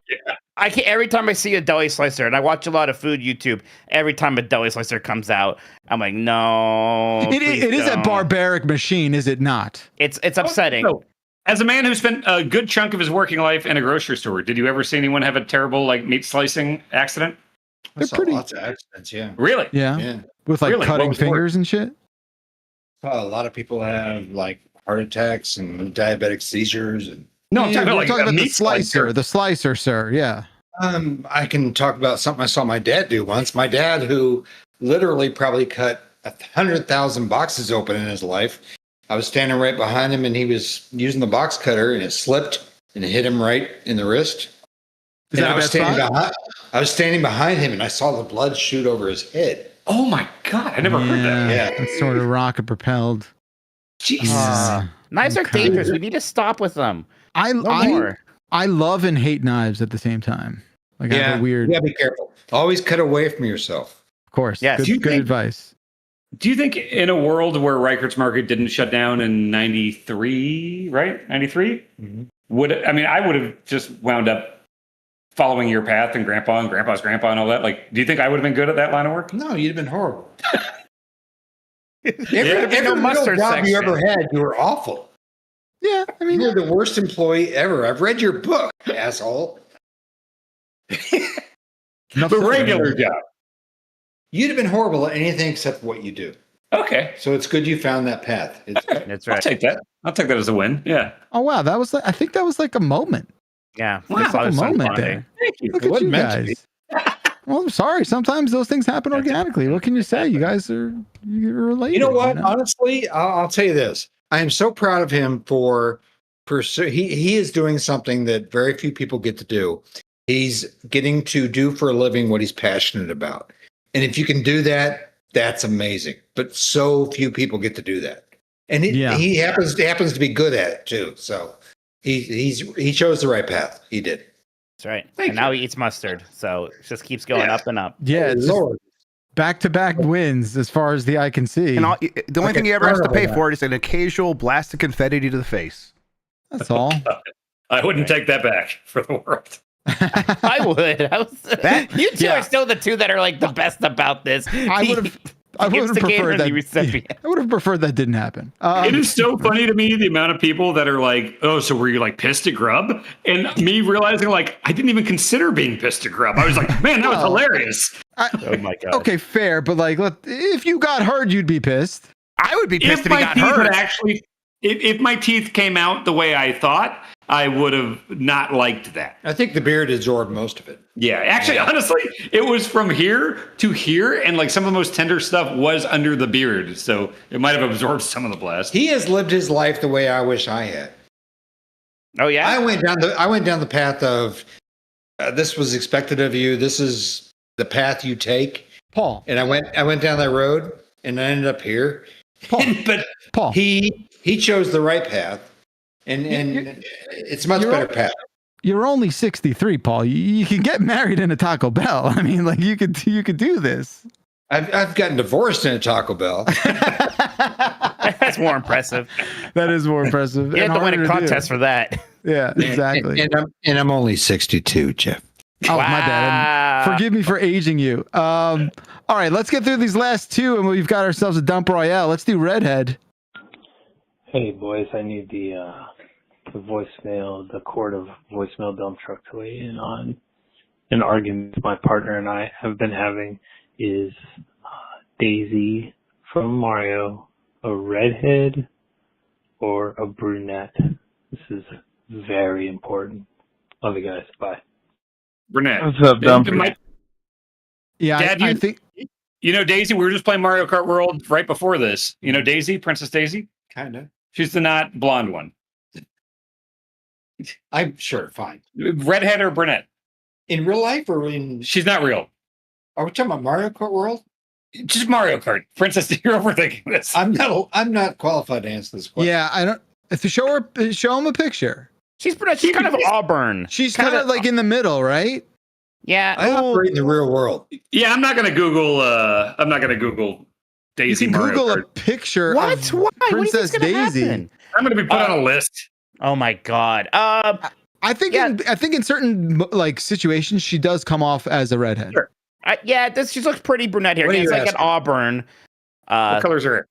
can't. Every time I see a deli slicer, and I watch a lot of food YouTube, every time a deli slicer comes out, I'm like, no. It is a barbaric machine, is it not? It's upsetting. So, as a man who spent a good chunk of his working life in a grocery store, did you ever see anyone have a terrible meat slicing accident? I saw lots of accidents. Yeah. Really? Yeah. With cutting fingers and shit. A lot of people have heart attacks and diabetic seizures and. No, we're talking about the slicer. The slicer, sir. Yeah. I can talk about something I saw my dad do once. My dad, who literally probably cut 100,000 boxes open in his life. I was standing right behind him, and he was using the box cutter, and it slipped and it hit him right in the wrist. Is that a bad spot? I was standing behind him, and I saw the blood shoot over his head. Oh my God! I never heard that. Yeah, it's sort of rocket propelled. Jesus, knives are dangerous. We need to stop with them. I love and hate knives at the same time. I have a weird. Yeah, be careful. Always cut away from yourself. Of course. Yes. Good advice. Do you think in a world where Reichert's Market didn't shut down in 93, right? 93? Mm-hmm. I would have just wound up following your path and grandpa's grandpa and all that. Do you think I would have been good at that line of work? No, you'd have been horrible. Every mustard job section. you ever had, you were awful. Yeah, you're the worst employee ever. I've read your book, asshole. The regular job. You'd have been horrible at anything except what you do. Okay. So it's good you found that path. That's right. I'll take that. I'll take that as a win. Yeah. Oh wow, that was I think that was a moment. Yeah. Wow, a moment there. Thank you. Look at you guys. Well, I'm sorry. Sometimes those things happen organically. What can you say? You guys you're related. You know what? Honestly, I'll tell you this. I am so proud of him for he is doing something that very few people get to do. He's getting to do for a living what he's passionate about. And if you can do that, that's amazing. But so few people get to do that. And he happens to be good at it too. So he chose the right path. He did. That's right. Now he eats mustard. So it just keeps going up and up. Yeah, it's back-to-back wins as far as the eye can see. And the only thing he ever has to pay for it is an occasional blast of confetti to the face. That's all. I wouldn't take that back for the world. I would. You two are still the two that are the best about this. I I would have preferred that. The recipient. I would have preferred that didn't happen. It is so funny to me the amount of people that are like, "Oh, so were you like pissed at Grub?" And me realizing like I didn't even consider being pissed at Grub. I was like, "Man, that was hilarious." Oh my god. Okay, fair, but like, if you got hurt, you'd be pissed. I would be pissed if he my got teeth hurt. had actually, if my teeth came out the way I thought, I would have not liked that. I think the beard absorbed most of it. Yeah, actually, honestly, it was from here to here, and like some of the most tender stuff was under the beard, so it might have absorbed some of the blast. He has lived his life the way I wish I had. Oh yeah. I went down the path of this was expected of you. This is the path you take, Paul. And I went down that road, and I ended up here. Paul. But Paul. He chose the right path, and it's a much better path. You're only 63, Paul. You can get married in a Taco Bell. I mean, like you could do this. I've gotten divorced in a Taco Bell. That's more impressive. That is more impressive. You and have to win harder a to contest do. for that. Yeah, exactly. And I'm only 62, Jeff. Oh, my bad. Forgive me for aging you. All right, let's get through these last two, and we've got ourselves a dump royale. Let's do Redhead. Hey, boys, I need the voicemail, the court of voicemail dump truck to weigh in on an argument my partner and I have been having. Is Daisy from Mario a redhead or a brunette? This is very important. Love you guys. Bye. Brunette. What's up, Dumper? Yeah, Dad, I think you know Daisy. We were just playing Mario Kart World right before this. You know Daisy, Princess Daisy. Kind of. She's the not blonde one. I'm sure. Fine. Redhead or brunette? In real life or in? She's not real. Are we talking about Mario Kart World? Just Mario Kart. Princess, you're overthinking this. I'm not qualified to answer this question. Yeah, I don't. If you show him a picture. She's brunette. She's kind of auburn. She's kind of like in the middle, right? Yeah. I operate in the real world. Yeah, I'm not gonna Google. I'm not gonna Google Daisy. You can Mario Google Kart. a picture What? of Why? Princess what do you think's gonna Daisy. happen? I'm gonna be put on a list. Oh my god. I think in certain like situations she does come off as a redhead. Sure. She looks pretty brunette here. What are It's you like an asking? auburn. What colors are it?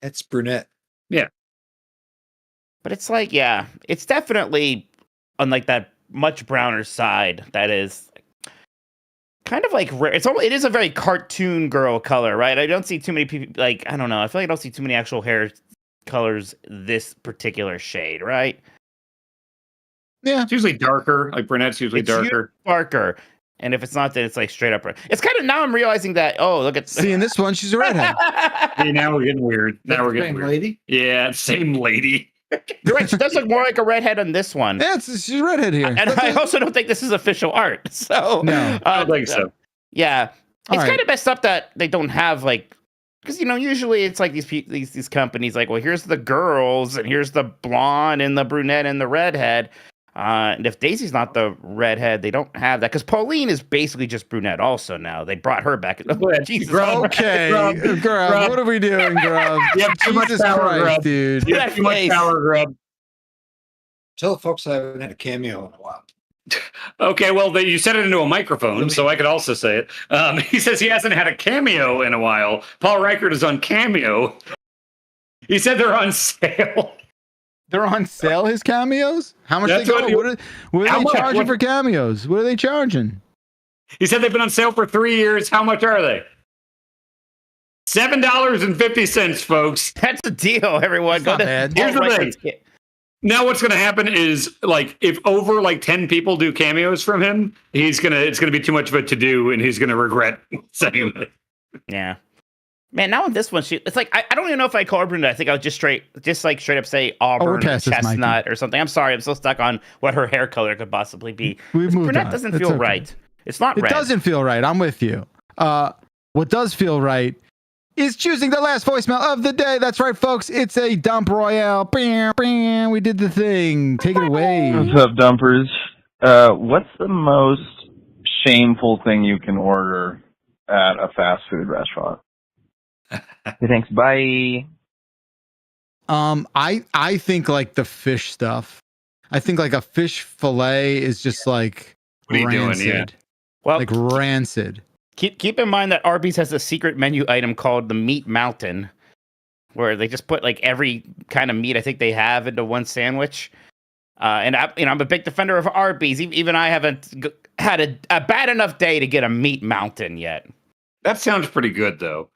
It's brunette. Yeah. But it's like, yeah, it's definitely on like that much browner side. That is kind of like rare. It is a very cartoon girl color, right? I don't see too many people like, I don't know. I feel like I don't see too many actual hair colors this particular shade, right? Yeah. It's usually darker. Like brunette's usually darker. Darker. And if it's not, then it's like straight up red. It's kind of, now I'm realizing that, oh, look at See, in this one, she's a redhead. Hey, now we're getting weird. Now we're getting Same weird. lady. Yeah, same lady. You're right. She does look more like a redhead on this one. Yeah, she's a redhead here. And I also don't think this is official art. So No. I don't think so. Yeah, All it's right. kind of messed up that they don't have like, because usually it's like these companies like, well, here's the girls and here's the blonde and the brunette and the redhead. And if Daisy's not the redhead, they don't have that because Pauline is basically just brunette. Also, now they brought her back. Jesus, Okay, Grub, what are we doing, Grub? You have too much Jesus power, Christ, Grub. dude. You have too much power, Grub. Tell the folks I haven't had a cameo in a while. Okay, well, you said it into a microphone, so I could also say it. He says he hasn't had a cameo in a while. Paul Reichert is on Cameo. He said they're on sale. They're on sale, his cameos? How much That's they what go? he- What are How they much? charging What- for cameos? What are they charging? He said they've been on sale for 3 years. How much are they? $7.50, folks. That's a deal, everyone. That's not bad. Here's the thing. Now what's going to happen is like if over like 10 people do cameos from him, it's going to be too much of a to do and he's going to regret saying it. Yeah. Man, now in this one, it's like I don't even know if I call her brunette. I think I would just straight up say auburn, past this, chestnut, or something. I'm sorry, I'm so stuck on what her hair color could possibly be. We've moved Brunette on. doesn't It's feel okay. right. It's not It red. doesn't feel right. I'm with you. What does feel right is choosing the last voicemail of the day. That's right, folks. It's a dump royale. We did the thing. Take it away. What's up, Dumpers? What's the most shameful thing you can order at a fast food restaurant? Thanks. Bye. I think like the fish stuff. I think like a fish fillet is just like What are you doing? rancid. Yeah. Well, Like rancid. Keep in mind that Arby's has a secret menu item called the Meat Mountain, where they just put like every kind of meat I think they have into one sandwich. And I'm a big defender of Arby's. Even I haven't had a bad enough day to get a Meat Mountain yet. That sounds pretty good, though.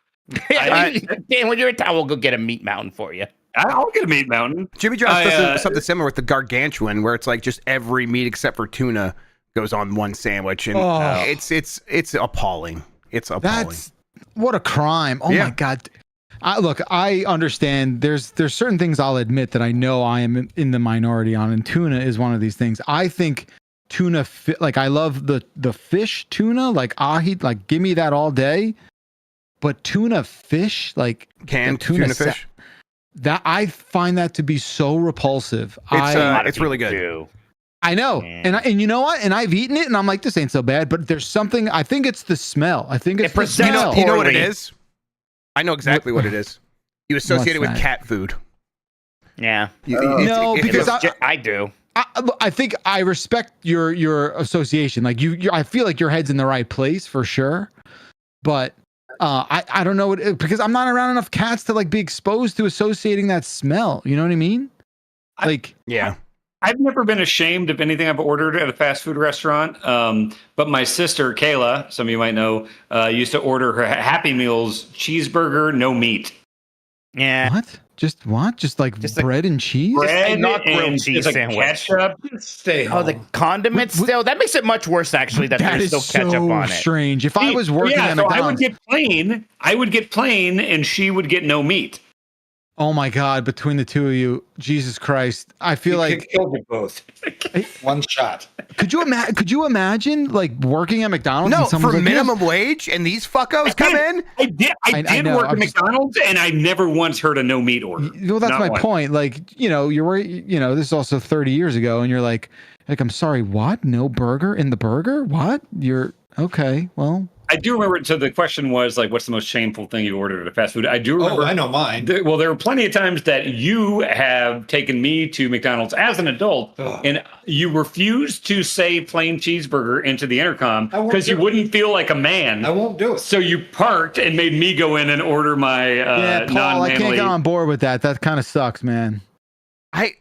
Dan, when you're in town, we'll go get a Meat Mountain for you. I'll get a Meat Mountain. Jimmy John's does something similar with the Gargantuan, where it's like just every meat except for tuna goes on one sandwich, and it's appalling. It's appalling. What a crime! Oh my God. Look, I understand. There's certain things I'll admit that I know I am in the minority on, and tuna is one of these things. I think tuna, like I love the fish tuna, like ahi, like give me that all day. But tuna fish, like canned tuna fish, that I find that to be so repulsive. It's really good. I know, and you know what? And I've eaten it, and I'm like, this ain't so bad. But there's something. I think it's the smell. I think it's the smell. You know what it is? I know exactly what it is. You associate it with cat food. Yeah. No, because I do. I think I respect your association. Like you, I feel like your head's in the right place for sure. But I don't know because I'm not around enough cats to like be exposed to associating that smell. You know what I mean? Like yeah. I've never been ashamed of anything I've ordered at a fast food restaurant. But my sister, Kayla, some of you might know, used to order her Happy Meals cheeseburger, no meat. Yeah. What? Just like bread and cheese? Bread not grilled cheese like sandwich. Ketchup. Stay home. The condiments still. That makes it much worse, actually, that there's still ketchup on it. Strange. If I was working at McDonald's, I would get plain, and she would get no meat. Oh my God! Between the two of you, Jesus Christ! I feel like killed you both. One shot. Could you imagine like working at McDonald's? No, and someone's for like, minimum wage, and these fuckos come in. I did work at McDonald's, and I never once heard a no meat order. Well, that's my point. Like, this is also 30 years ago, and you're like, I'm sorry, what? No burger in the burger? What? You're okay? Well. I do remember. So the question was like, what's the most shameful thing you ordered at a fast food? I do remember. Oh, I know mine. There were plenty of times that you have taken me to McDonald's as an adult, and you refused to say plain cheeseburger into the intercom because you wouldn't feel like a man. I won't do it. So you parked and made me go in and order my Paul, I can't get on board with that. That kind of sucks, man. I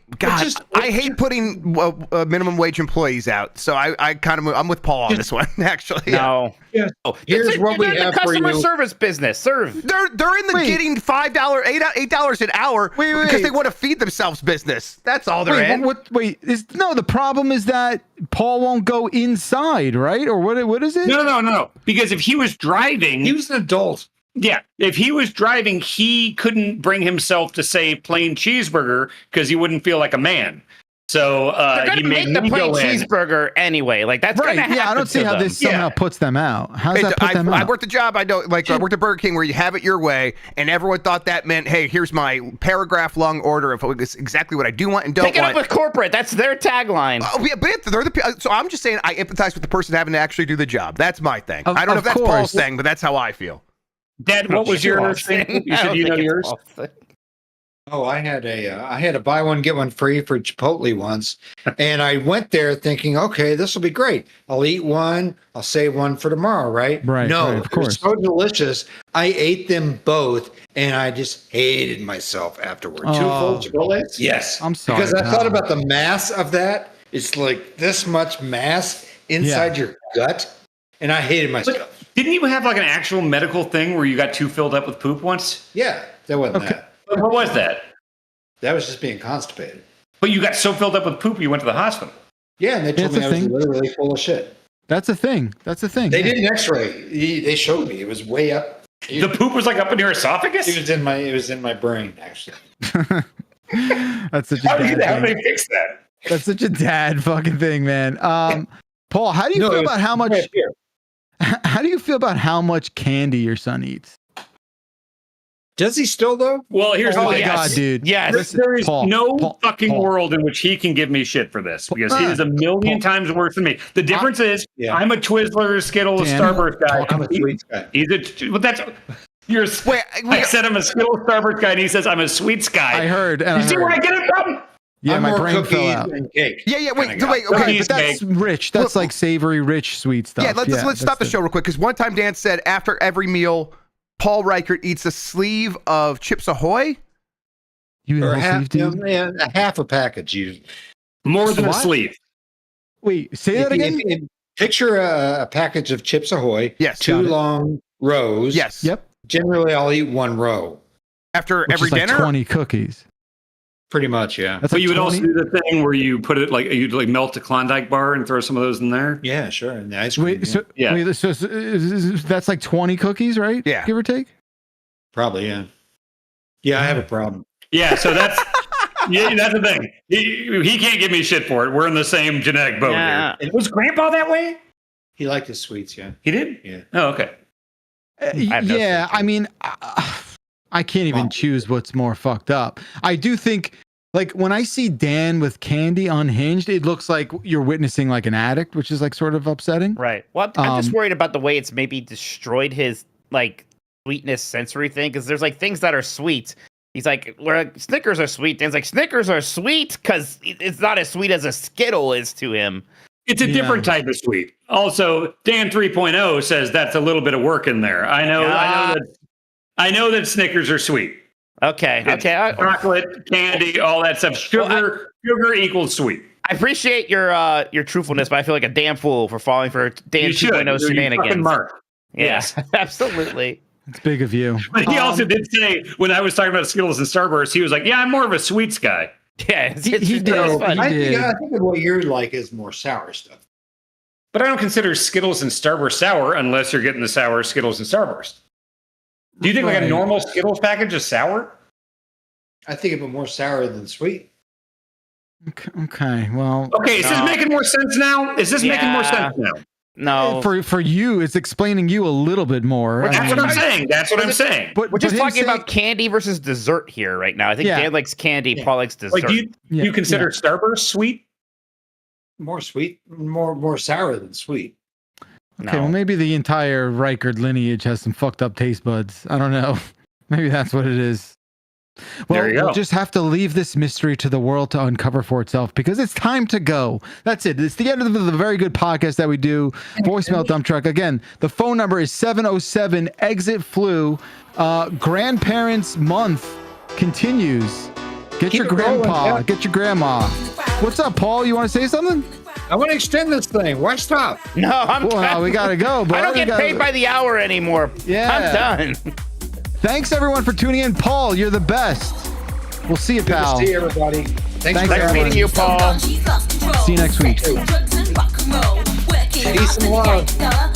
hate putting minimum wage employees out. So I'm with Paul on this one, actually. No. Yeah. Here's what we have the for you. customer service business. They're in the getting $5, $8 an hour because they want to feed themselves business. That's all they're in. The problem is that Paul won't go inside, right? Or what is it? No. Because if he was driving, he was an adult. Yeah, if he was driving, he couldn't bring himself to say plain cheeseburger because he wouldn't feel like a man. So he made the plain cheeseburger anyway. Like that's right. Gonna I don't see how this somehow puts them out. How does that put them out? I worked a job. I worked at Burger King where you have it your way, and everyone thought that meant, hey, here's my paragraph-long order of exactly what I do want and don't want. Take it up with corporate. That's their tagline. So I'm just saying I empathize with the person having to actually do the job. That's my thing. I don't know if that's Paul's thing, but that's how I feel. Dad, what was your thing? You said you know yours? Oh, I had a buy one get one free for Chipotle once, and I went there thinking, okay, this will be great. I'll eat one, I'll save one for tomorrow, right? Right. No, right, of course. It was so delicious. I ate them both, and I just hated myself afterward. 2 full Chipotles? Yes. I'm sorry. Because I thought about the mass of that. It's like this much mass inside your gut, and I hated myself. But didn't you have like an actual medical thing where you got too filled up with poop once? Yeah, that wasn't that. What was that? That was just being constipated. But you got so filled up with poop, you went to the hospital. Yeah, and they told me I was literally full of shit. That's a thing. They did an X-ray. They showed me it was way up. The poop was like up in your esophagus. It was in my brain, actually. That's such a dad thing. How did they fix that? That's such a dad fucking thing, man. Paul, how do you feel about how much? How do you feel about how much candy your son eats? Does he still though? Well, here's the thing. God, dude. Yes. There is no fucking world in which he can give me shit for this because he is a million times worse than me. The difference is I'm a Twizzler, Skittles, Starburst guy. I'm a sweets guy. I said I'm a Skittles, Starburst guy, and he says I'm a sweets guy. I heard. You see where I get it from? Yeah, I'm my more brain cookies fell out. and cake. Yeah, wait, kinda wait, guy. okay. But that's rich. That's like savory, rich, sweet stuff. Yeah, let's stop the that's show real quick because one time Dan said after every meal, Paul Reichert eats a sleeve of Chips Ahoy. You Or a half, sleeve, dude? a half a package. You More than a What? sleeve. Wait, say that again. Picture a package of Chips Ahoy. Yes. Two Got it. long rows. Yes. Yep. Generally, I'll eat one row. After Which every is like dinner. 20 cookies. Pretty much, yeah. That's But like you would 20? also do the thing where you put it like you'd like melt a Klondike bar and throw some of those in there. Yeah, sure. And the ice cream. Wait, so, Yeah. wait, so that's like 20 cookies, right? Yeah. Give or take? Probably, yeah. Yeah, I have a problem. Yeah, so that's that's the thing. He can't give me shit for it. We're in the same genetic boat Yeah. here. Was Grandpa that way? He liked his sweets, yeah. He did? Yeah. Oh, okay. have no Yeah, I mean, I can't even choose what's more fucked up. I do think, like, when I see Dan with candy unhinged, it looks like you're witnessing like an addict, which is like sort of upsetting. Right. Well, I'm just worried about the way it's maybe destroyed his like sweetness sensory thing because there's like things that are sweet. He's like, where Snickers are sweet. Dan's like, Snickers are sweet because it's not as sweet as a Skittle is to him. It's a different type of sweet. Also, Dan 3.0 says that's a little bit of work in there. I know that Snickers are sweet. Okay. It's Okay. chocolate, candy, all that stuff. Sugar equals sweet. I appreciate your truthfulness, but I feel like a damn fool for falling for Dan You should. 2.0 You're shenanigans. fucking Mark. Yeah, Yes. absolutely. It's big of you. But he also did say, when I was talking about Skittles and Starburst, he was like, yeah, I'm more of a sweets guy. Yeah, he did. I think of what you're like is more sour stuff. But I don't consider Skittles and Starburst sour unless you're getting the sour Skittles and Starburst. Do you think like a normal Skittles package is sour? I think of it more sour than sweet. Okay, well. Okay, is this making more sense now? Is this making more sense now? No. For you, it's explaining you a little bit more. That's what I'm saying. That's what I'm saying. But We're just him talking saying- about candy versus dessert here right now. I think Yeah. Dan likes candy, Paul likes dessert. Like, do you consider Starburst sweet? More sweet, more sour than sweet. Okay, well, maybe the entire Reichert lineage has some fucked up taste buds. I don't know. Maybe that's what it is. Well, There you go. we'll just have to leave this mystery to the world to uncover for itself because it's time to go. That's it. It's the end of the very good podcast that we do. Voicemail Dump Truck. Again, the phone number is 707 Exit Flu. Grandparents Month continues. Get your grandpa. Get your grandma. What's up, Paul? You want to say something? I want to extend this thing. Why stop? No, Well, we gotta go. Bro. I don't get paid by the hour anymore. Yeah. I'm done. Thanks everyone for tuning in. Paul, you're the best. We'll see you, Good to pal. see everybody. Thanks Nice for meeting you, Paul. See you next week. Peace and love.